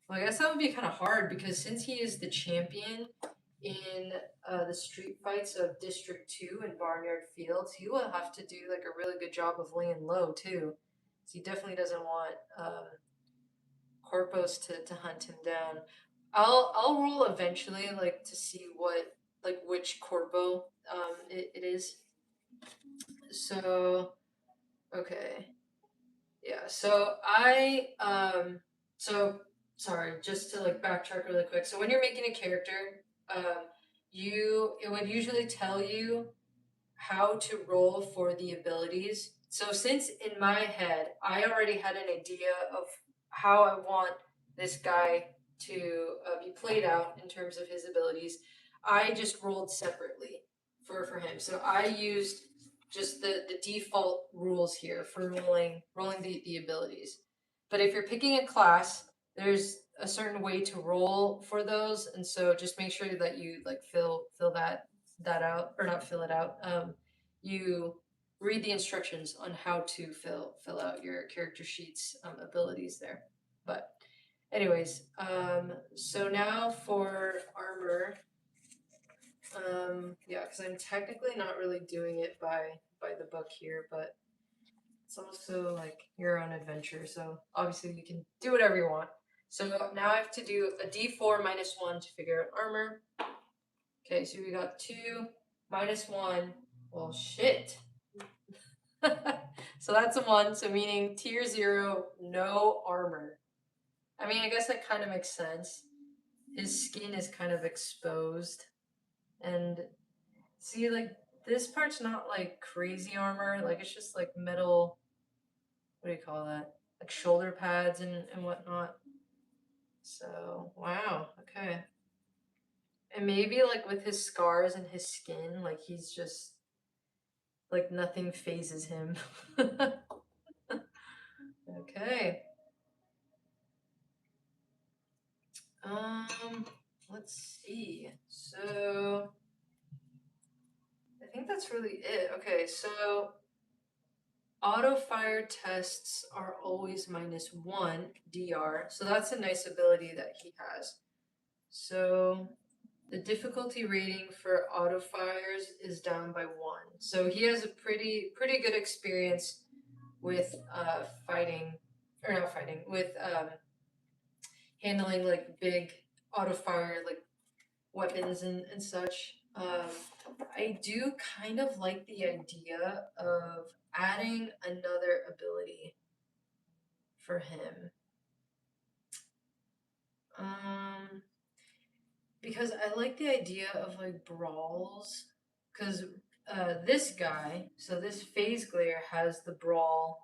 Well, I guess that would be kind of hard because since he is the champion in the street fights of District 2 and Barnyard Fields, he will have to do like a really good job of laying low too. So he definitely doesn't want Corpos to hunt him down. I'll roll eventually like to see what like which Corpo it is. So okay. Yeah, so I so sorry, just to like backtrack really quick. So when you're making a character, it would usually tell you how to roll for the abilities. So since in my head I already had an idea of how I want this guy to be played out in terms of his abilities, I just rolled separately for him. So I used just the default rules here for rolling the abilities. But if you're picking a class, there's a certain way to roll for those, and so just make sure that you like fill that out, or not fill it out. You read the instructions on how to fill out your character sheets abilities there. But anyways, so now for armor, yeah, because I'm technically not really doing it by the book here, but it's also like your own adventure, so obviously you can do whatever you want. So now I have to do a d4 minus 1 to figure out armor. Okay, so we got 2 minus 1. Well, shit. So that's a 1, so meaning tier 0, no armor. I mean, I guess that kind of makes sense. His skin is kind of exposed. And see, like, this part's not like crazy armor. Like, it's just like metal. What do you call that? Like shoulder pads and whatnot. So, wow, okay. And maybe like with his scars and his skin, like he's just like nothing phases him. Okay. Um, let's see. So I think that's really it. Okay, so auto fire tests are always -1 DR. So that's a nice ability that he has. So the difficulty rating for auto fires is down by 1. So he has a pretty good experience with fighting, or not fighting, with handling like big auto fire like weapons and such. I do kind of like the idea of adding another ability for him. Um, because I like the idea of like brawls. Because this guy, so this phase glare has the brawl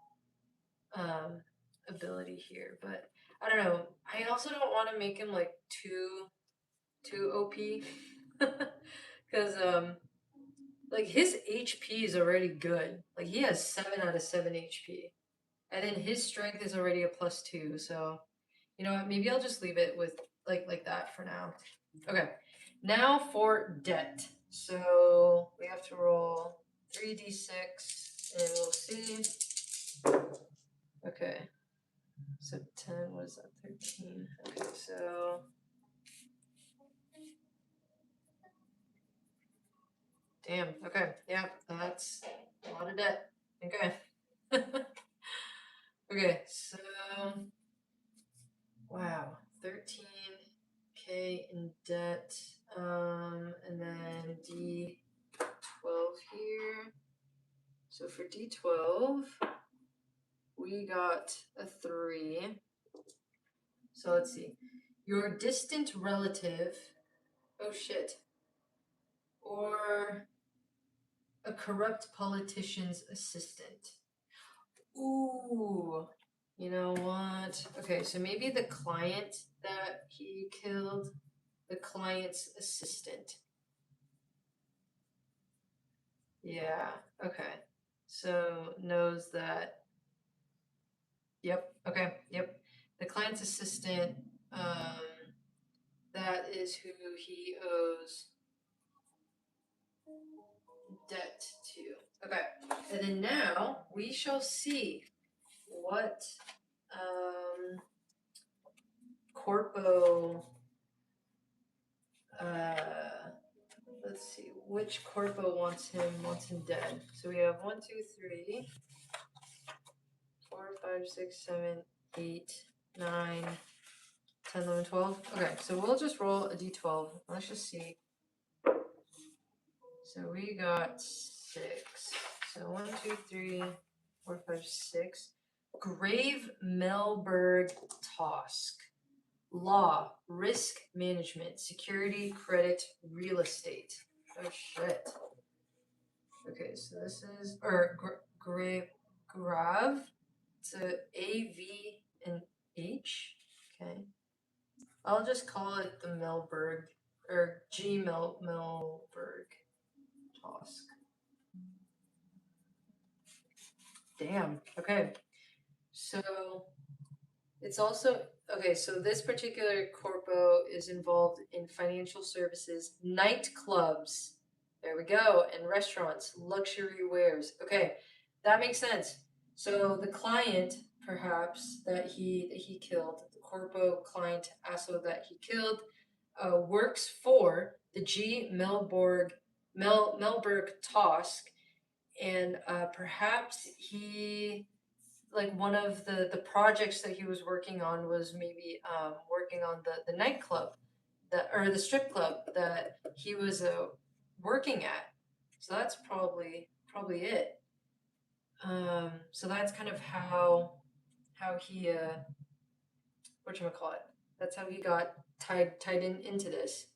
um, ability here, but I don't know. I also don't want to make him like too OP, because like his HP is already good. Like he has 7 out of 7 HP, and then his strength is already a +2. So you know what? Maybe I'll just leave it with like that for now. Okay, now for debt. So we have to roll 3d6, and we'll see. Okay, so 10 was that 13? Okay, so damn. Okay, yeah, that's a lot of debt. Okay. Okay, so wow, 13K in debt. And then D12 here. So for D12, we got a 3. So let's see. Your distant relative. Oh shit. Or a corrupt politician's assistant. Ooh. You know what? Okay, so maybe the client that he killed, the client's assistant. Yeah, okay. So knows that. Yep, okay, yep. The client's assistant, um, that is who he owes debt to. Okay, and then now we shall see what Corpo, uh, let's see, which Corpo wants him dead. So we have 1, 2, 3, 4, 5, 6, 7, 8, 9, 10, 11, 12. Okay, so we'll just roll a d12. Let's just see. So we got 6. So 1, 2, 3, 4, 5, 6. Grave Melberg Tosk. law, risk management, security, credit, real estate. Oh shit. Okay, so this is grav to A V and H. Okay, I'll just call it the Melberg or Melberg task. Damn. Okay, so it's also okay. So this particular corpo is involved in financial services, nightclubs. There we go, and restaurants, luxury wares. Okay, that makes sense. So the client, perhaps that he killed, the corpo client ASO that he killed, works for the G. Melberg Tosk, and perhaps he like one of the projects that he was working on was maybe working on the nightclub that or the strip club that he was working at. So that's probably it. So that's kind of how he whatchamacallit. That's how he got tied into this.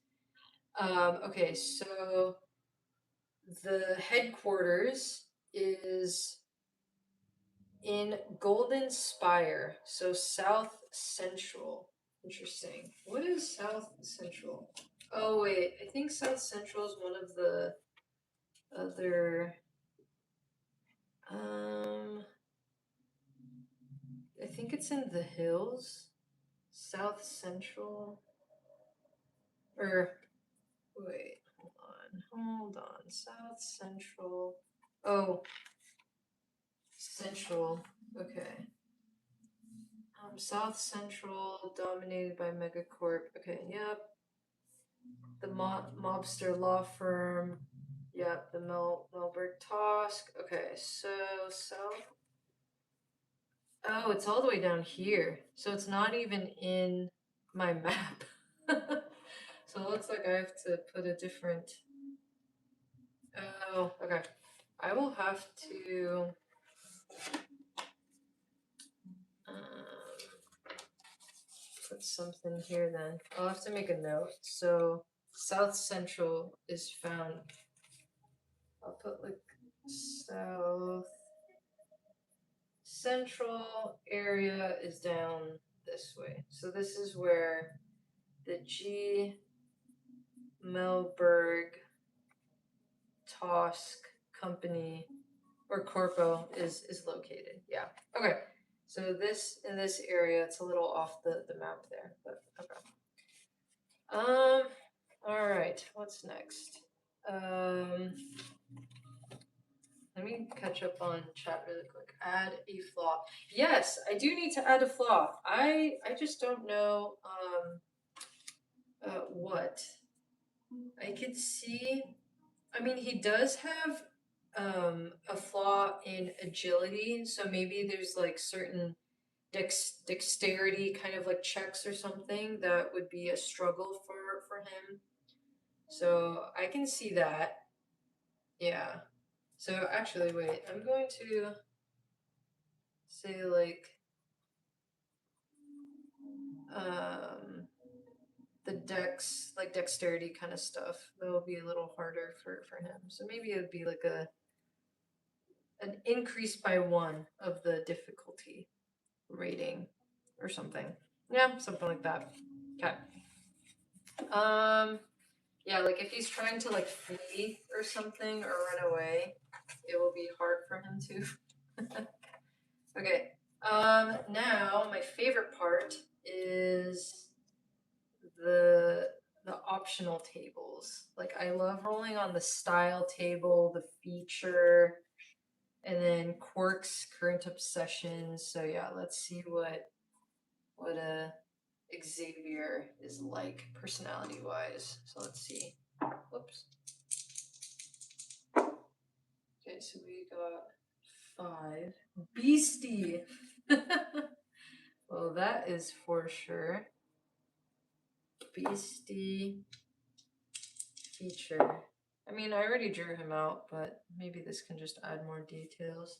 Okay, so the headquarters is in Golden Spire, so South Central. Interesting. What is South Central? Oh wait, I think South Central is one of the other. Um, I think it's in the hills. South Central. Or wait, hold on. South Central. Oh, Central. Okay. South Central dominated by Megacorp. Okay, yep. The mobster law firm. Yep, the Melberg Tosk. Okay, so south. Oh, it's all the way down here. So it's not even in my map. So it looks like I have to put a different. Oh, okay. I will have to. Put something here then. I'll have to make a note. So South Central is found. I'll put like South Central area is down this way. So this is where the G. Melberg Tosk company or corpo is located. Yeah. Okay. So this in this area, it's a little off the map there, but okay. All right. What's next? Let me catch up on chat really quick. Add a flaw. Yes, I do need to add a flaw. I just don't know what. I could see. I mean, he does have a flaw in agility, so maybe there's like certain dexterity kind of like checks or something that would be a struggle for him. So I can see that. Yeah. So actually, wait. I'm going to say like um the dexterity kind of stuff. That will be a little harder for him. So maybe it would be like an increase by 1 of the difficulty rating or something. Yeah, something like that. Okay. Yeah, like if he's trying to like flee or something or run away, it will be hard for him to. Okay. Now my favorite part is the the optional tables. Like I love rolling on the style table, the feature, and then quirks, current obsessions. So yeah, let's see what a Xavier is like personality wise. So let's see. Whoops. Okay, so we got 5. Beastie. Well, that is for sure. Beastie feature. I mean, I already drew him out, but maybe this can just add more details.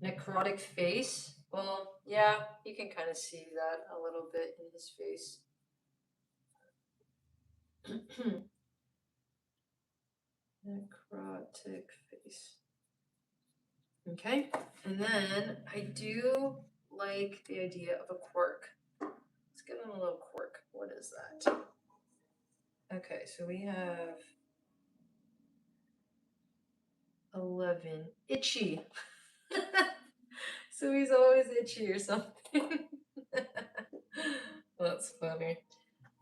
Necrotic face. Well, yeah, you can kind of see that a little bit in his face. Necrotic face. Okay, and then I do like the idea of a quirk. Let's get on a little quirk. What is that? Okay, so we have 11. Itchy. So he's always itchy or something. That's funny.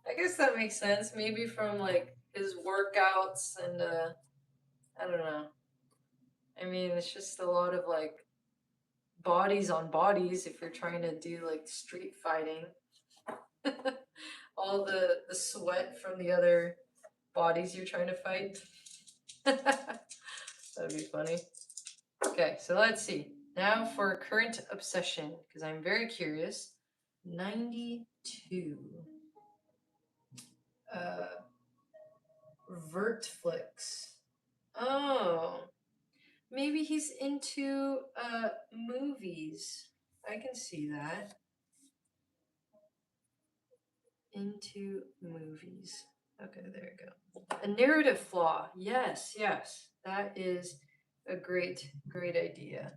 I guess that makes sense. Maybe from like his workouts and I don't know. I mean, it's just a lot of like bodies on bodies if you're trying to do like street fighting. All the sweat from the other bodies you're trying to fight. That'd be funny. Okay, so let's see. Now for current obsession, because I'm very curious. 92. Vertflix. Oh, maybe he's into movies. I can see that. Into movies. Okay, there you go. A narrative flaw. Yes, yes. That is a great, great idea.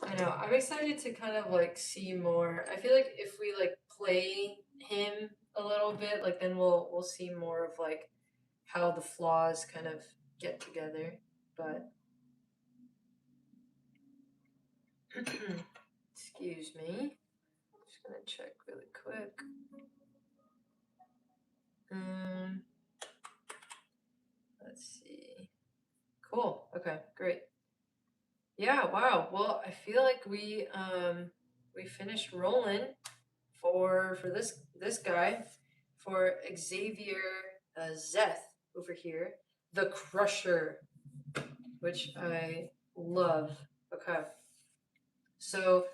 I know. I'm excited to kind of like see more. I feel like if we like play him a little bit, like then we'll see more of like how the flaws kind of get together. But excuse me. Just gonna check really quick. Let's see. Cool. Okay, great. Yeah, wow. Well, I feel like we finished rolling for this guy, for Xavier Zeth over here, the Crusher, which I love. Okay, so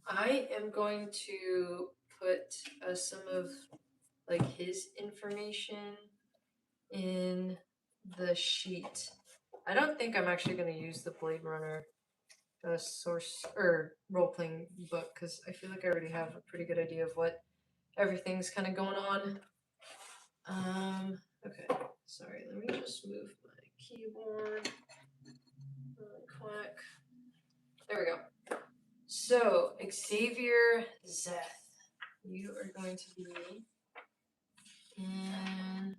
I am going to put some of like his information in the sheet. I don't think I'm actually going to use the Blade Runner source or role playing book because I feel like I already have a pretty good idea of what everything's kind of going on. Okay, sorry, let me just move my keyboard really quick. There we go. So, Xavier Zeth, you are going to be in.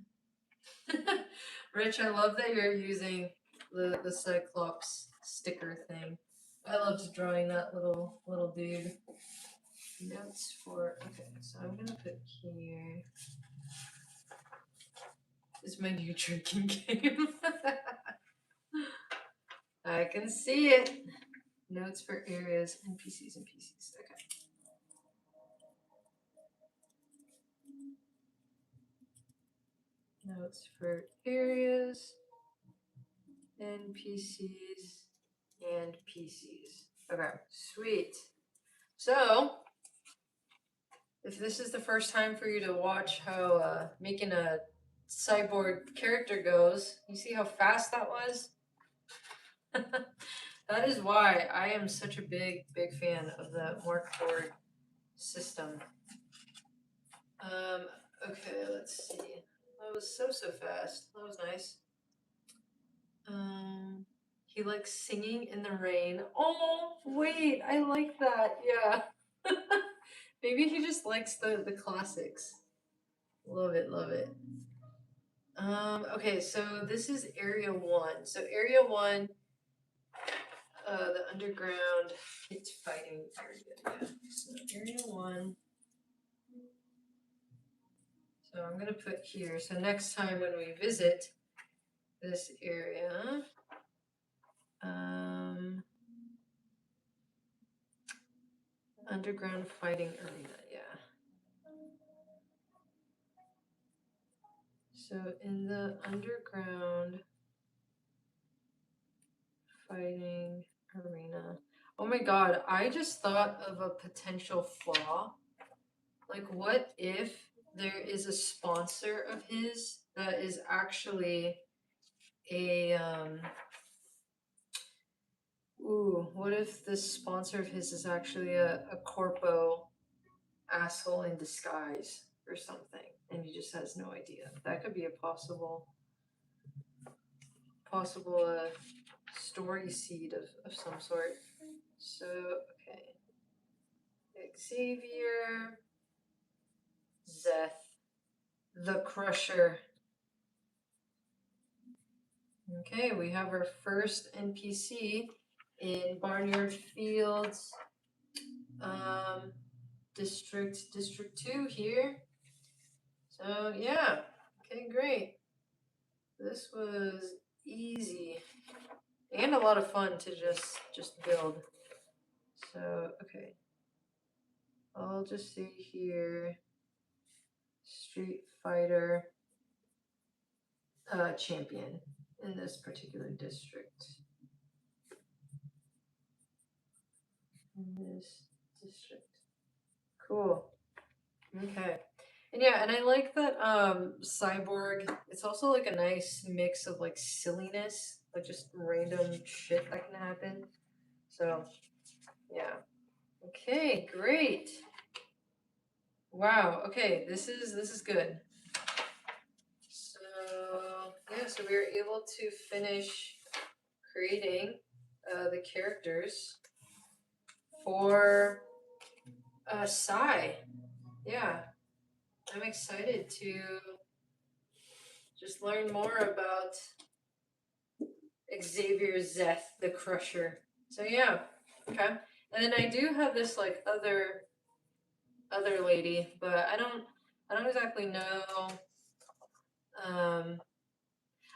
Rich, I love that you're using the Cyclops sticker thing. I loved drawing that little dude. Notes for okay, so I'm gonna put here is my new drinking game. I can see it. Notes for areas, NPCs, and PCs. Okay. Notes for areas, NPCs, and PCs. Okay, sweet. So, if this is the first time for you to watch how making a cyborg character goes, you see how fast that was? That is why I am such a big fan of the Mark Board system. Okay, let's see. That was so fast. That was nice. He likes singing in the rain. Oh, wait, I like that. Yeah. Maybe he just likes the classics. Love it, love it. Okay, so this is Area 1. So Area 1, the underground pit fighting area. Yeah. So Area 1. So I'm gonna put here. So next time when we visit this area, underground fighting arena. Yeah. So in the underground fighting arena. Oh my god, I just thought of a potential flaw. Like, what if there is a sponsor of his that is actually a Ooh, what if this sponsor of his is actually a corpo asshole in disguise or something, and he just has no idea? That could be a possible story seed of some sort. So, okay. Xavier, Zeth, the Crusher. Okay, we have our first NPC in Barnyard Fields, um, District 2 here. So yeah, okay, great. This was easy and a lot of fun to just build. So okay, I'll just say here, Street Fighter champion in this particular district. In this district. Cool. Okay. And yeah, and I like that Cyborg, it's also like a nice mix of like silliness, like just random shit that can happen. So, yeah. Okay, great. Wow. Okay, this is good. So, yeah, so we were able to finish creating the characters for Psy. Yeah, I'm excited to just learn more about Xavier Zeth, the Crusher. So yeah, okay. And then I do have this like other lady, but I don't exactly know. Um,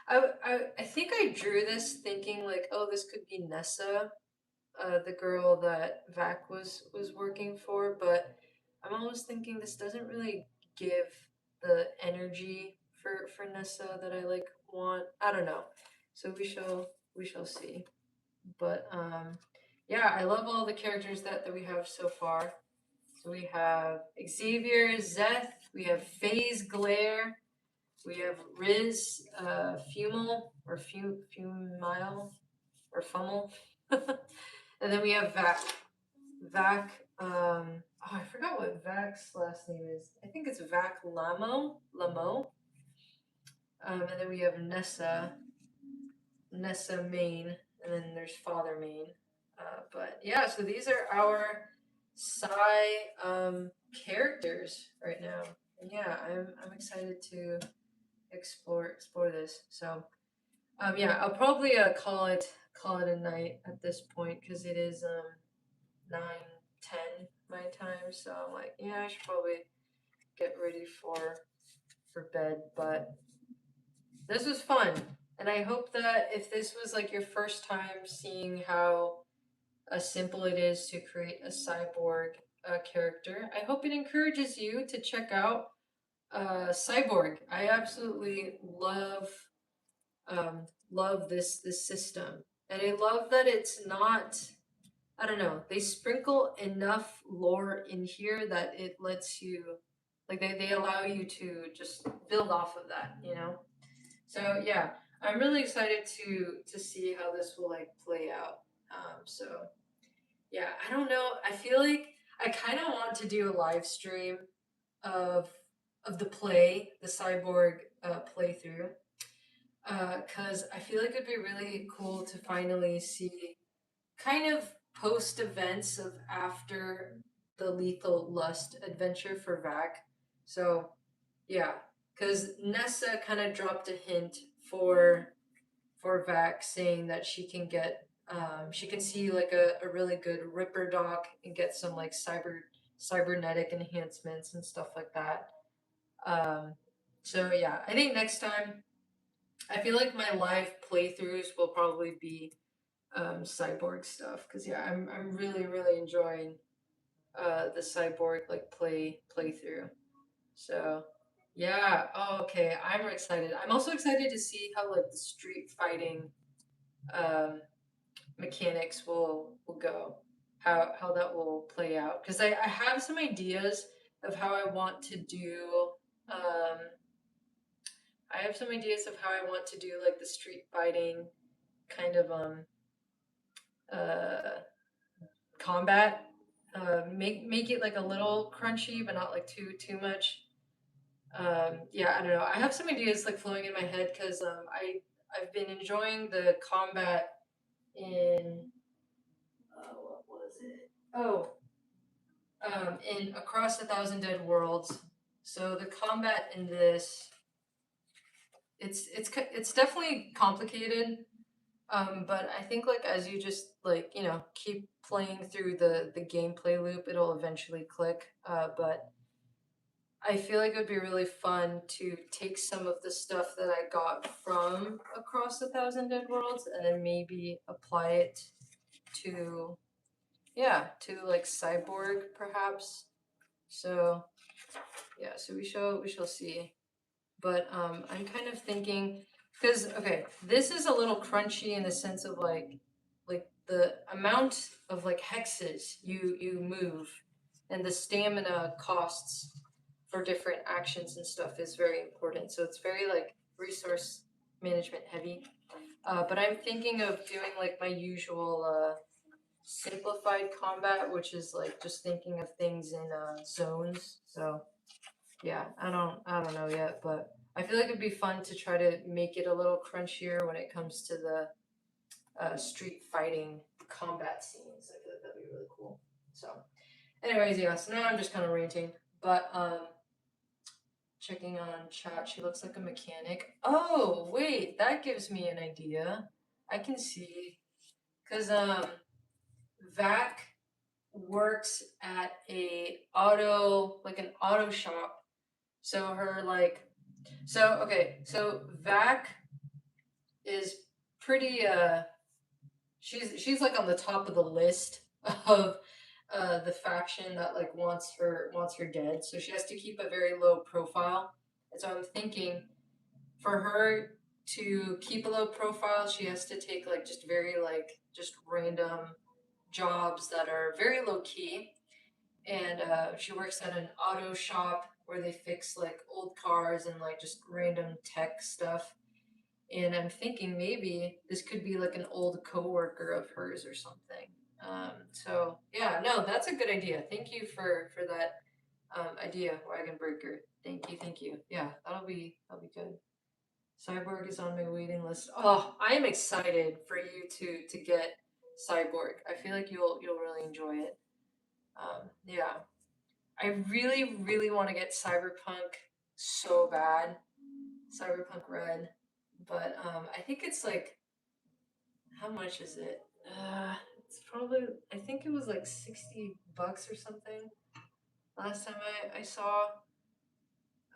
I think I drew this thinking like, oh, this could be Nessa, the girl that Vac was working for, but I'm almost thinking this doesn't really give the energy for Nessa that I like want. I don't know. So we shall see. But yeah, I love all the characters that we have so far. So we have Xavier Zeth, we have FaZe Glare, we have Riz Fumel or Fumile or Fummel. And then we have Vac. Vac, oh, I forgot what Vac's last name is. I think it's Vac Lamo. And then we have Nessa Main, and then there's Father Main. But yeah, so these are our characters right now. And yeah, I'm excited to explore this. So yeah, I'll probably call it a night at this point because it is 9:10 my time. So I'm like, yeah, I should probably get ready for bed. But this was fun, and I hope that if this was like your first time seeing how simple it is to create a cyborg character, I hope it encourages you to check out Cyborg. I absolutely love this system, and I love that it's not. I don't know. They sprinkle enough lore in here that it lets you, like they allow you to just build off of that, you know. So yeah, I'm really excited to see how this will like play out. So yeah, I don't know. I feel like I kind of want to do a live stream of the cyborg playthrough, because I feel like it'd be really cool to finally see kind of post events of after the Lethal Lust adventure for Vac. So yeah, because Nessa kind of dropped a hint for Vac saying that she can see like a really good Ripper doc and get some like cybernetic enhancements and stuff like that. Um, so yeah, I think next time I feel like my live playthroughs will probably be cyborg stuff because yeah, I'm really enjoying the cyborg like playthrough. So yeah, oh, okay, I'm excited. I'm also excited to see how like the street fighting um, mechanics will go, how that will play out. Because I have some ideas of how I want to do. Um, I have some ideas of how I want to do like the street fighting kind of uh, combat. Make it like a little crunchy, but not like too much. Yeah, I don't know. I have some ideas like flowing in my head because I've been enjoying the combat in what was it? Oh, in Across a Thousand Dead Worlds. So the combat in this, it's definitely complicated. But I think like as you just like keep playing through the gameplay loop, it'll eventually click. But I feel like it would be really fun to take some of the stuff that I got from Across a Thousand Dead Worlds and then maybe apply it to, yeah, to like Cyborg perhaps. So yeah, so we shall see. But I'm kind of thinking because okay, this is a little crunchy in the sense of like the amount of like hexes you move and the stamina costs for different actions and stuff is very important. So it's very like resource management heavy. But I'm thinking of doing like my usual simplified combat, which is like just thinking of things in zones. So yeah, I don't know yet, but I feel like it'd be fun to try to make it a little crunchier when it comes to the street fighting combat scenes. I feel like that'd be really cool. So, anyways, yeah. So now I'm just kind of ranting, but checking on chat. She looks like a mechanic. Oh wait, that gives me an idea. I can see because Vac works at an auto shop. So her like So okay, so Vac is pretty she's like on the top of the list of the faction that like wants her dead. So she has to keep a very low profile. And so I'm thinking for her to keep a low profile, she has to take like just very like just random jobs that are very low key. And she works at an auto shop where they fix like old cars and like just random tech stuff. And I'm thinking maybe this could be like an old coworker of hers or something. So yeah, no, that's a good idea. Thank you for that idea, Wagon Breaker. Thank you, thank you. Yeah, that'll be good. Cyborg is on my waiting list. Oh, I am excited for you to get Cyborg. I feel like you'll really enjoy it. Yeah, I really really want to get Cyberpunk so bad. Cyberpunk Red, but I think it's like how much is it? It's probably I think it was like $60 or something last time I saw.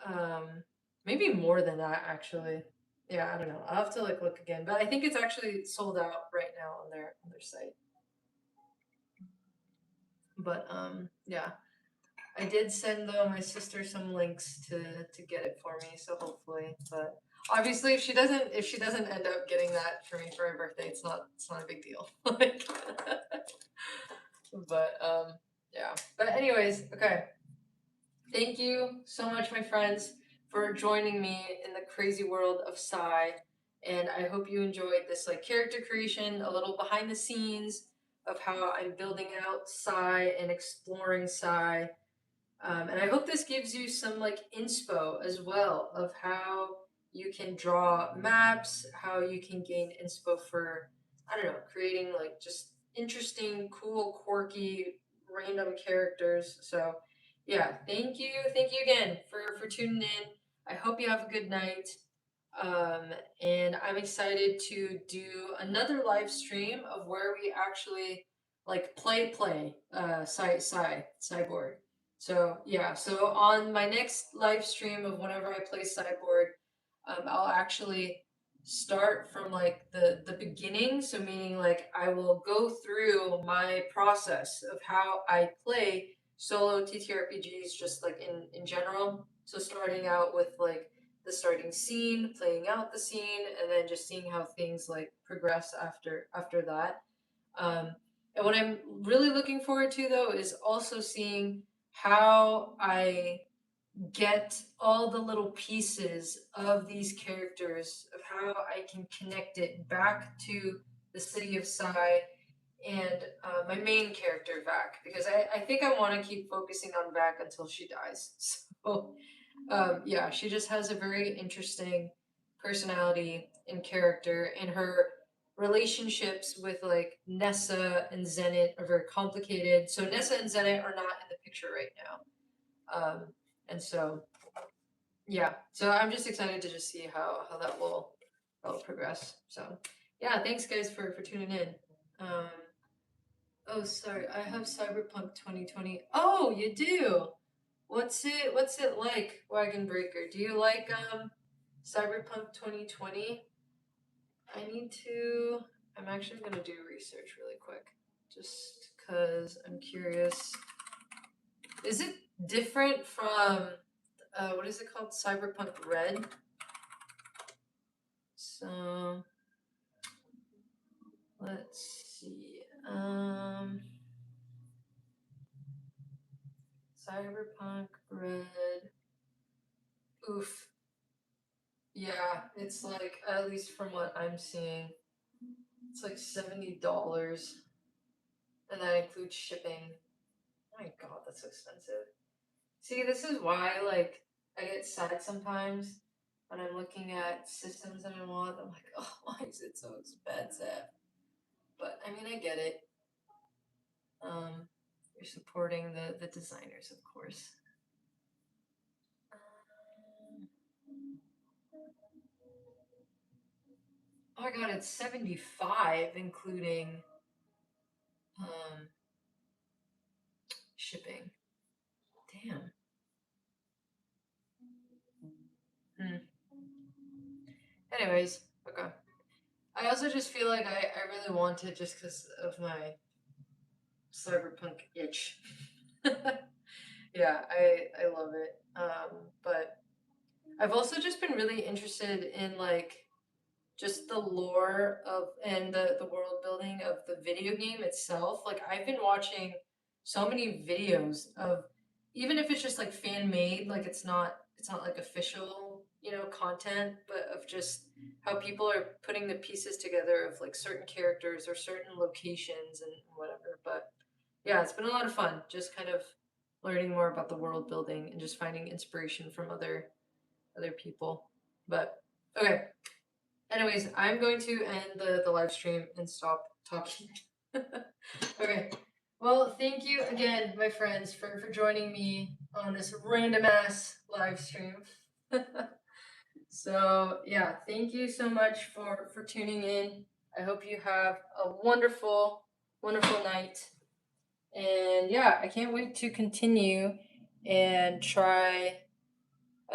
Um, Maybe more than that actually. Yeah, I don't know. I'll have to like look again, but I think it's actually sold out right now on their site. But yeah, I did send though my sister some links to get it for me, so hopefully. But obviously, if she doesn't end up getting that for me for my birthday, it's not a big deal. Like, but yeah. But anyways, okay. Thank you so much, my friends, for joining me in the crazy world of Psy. And I hope you enjoyed this like character creation, a little behind the scenes of how I'm building out Psy and exploring Psy. And I hope this gives you some like inspo as well of how you can draw maps, how you can gain inspo for, I don't know, creating like just interesting, cool, quirky, random characters. So, yeah, thank you again for tuning in. I hope you have a good night. Um, and I'm excited to do another live stream of where we actually like play cyborg. So yeah, so on my next live stream of whenever I play cyborg, I'll actually start from like the beginning. So meaning like I will go through my process of how I play solo TTRPGs, just like in general. So starting out with like the starting scene, playing out the scene, and then just seeing how things like progress after that. Um, and what I'm really looking forward to though is also seeing how I get all the little pieces of these characters of how I can connect it back to the city of Sai and my main character, Vac, because I think I want to keep focusing on Vac until she dies. So, yeah, she just has a very interesting personality and character, and her relationships with like Nessa and Zenit are very complicated. So Nessa and Zenit are not in the picture right now, and so yeah, so I'm just excited to just see how that will progress. So yeah, thanks guys for tuning in. Um, oh, sorry, I have Cyberpunk 2020. Oh, you do. What's it like, Wagon Breaker? Do you like Cyberpunk 2020? I need to I'm actually going to do research really quick just cuz I'm curious. Is it different from what is it called? Cyberpunk Red? So, let's see. Cyberpunk Red. Oof. Yeah, it's like, at least from what I'm seeing, it's like $70, and that includes shipping. Oh my god, that's so expensive. See, this is why, like, I get sad sometimes when I'm looking at systems that I want. I'm like, oh, why is it so expensive? But I mean, I get it. Um, you're supporting the designers, of course. Oh my god, it's 75 including um shipping. Damn. Hmm. Anyways, okay. I also just feel like I really want it just because of my cyberpunk itch. Yeah, I love it. But I've also just been really interested in like just the lore of and the world building of the video game itself. Like I've been watching so many videos of, even if it's just like fan made, like it's not like official, content, but of just how people are putting the pieces together of like certain characters or certain locations and whatever. But yeah, it's been a lot of fun just kind of learning more about the world building and just finding inspiration from other people. But okay, anyways, I'm going to end the live stream and stop talking. Okay. Well, thank you again, my friends, for joining me on this random ass live stream. So yeah, thank you so much for tuning in. I hope you have a wonderful, wonderful night. And yeah, I can't wait to continue and try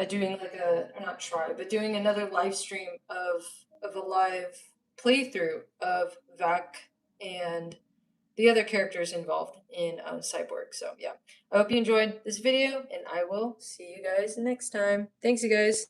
doing like a or not try, but doing another live stream of a live playthrough of Vac and the other characters involved in Cyborg. So yeah, I hope you enjoyed this video, and I will see you guys next time. Thanks, you guys.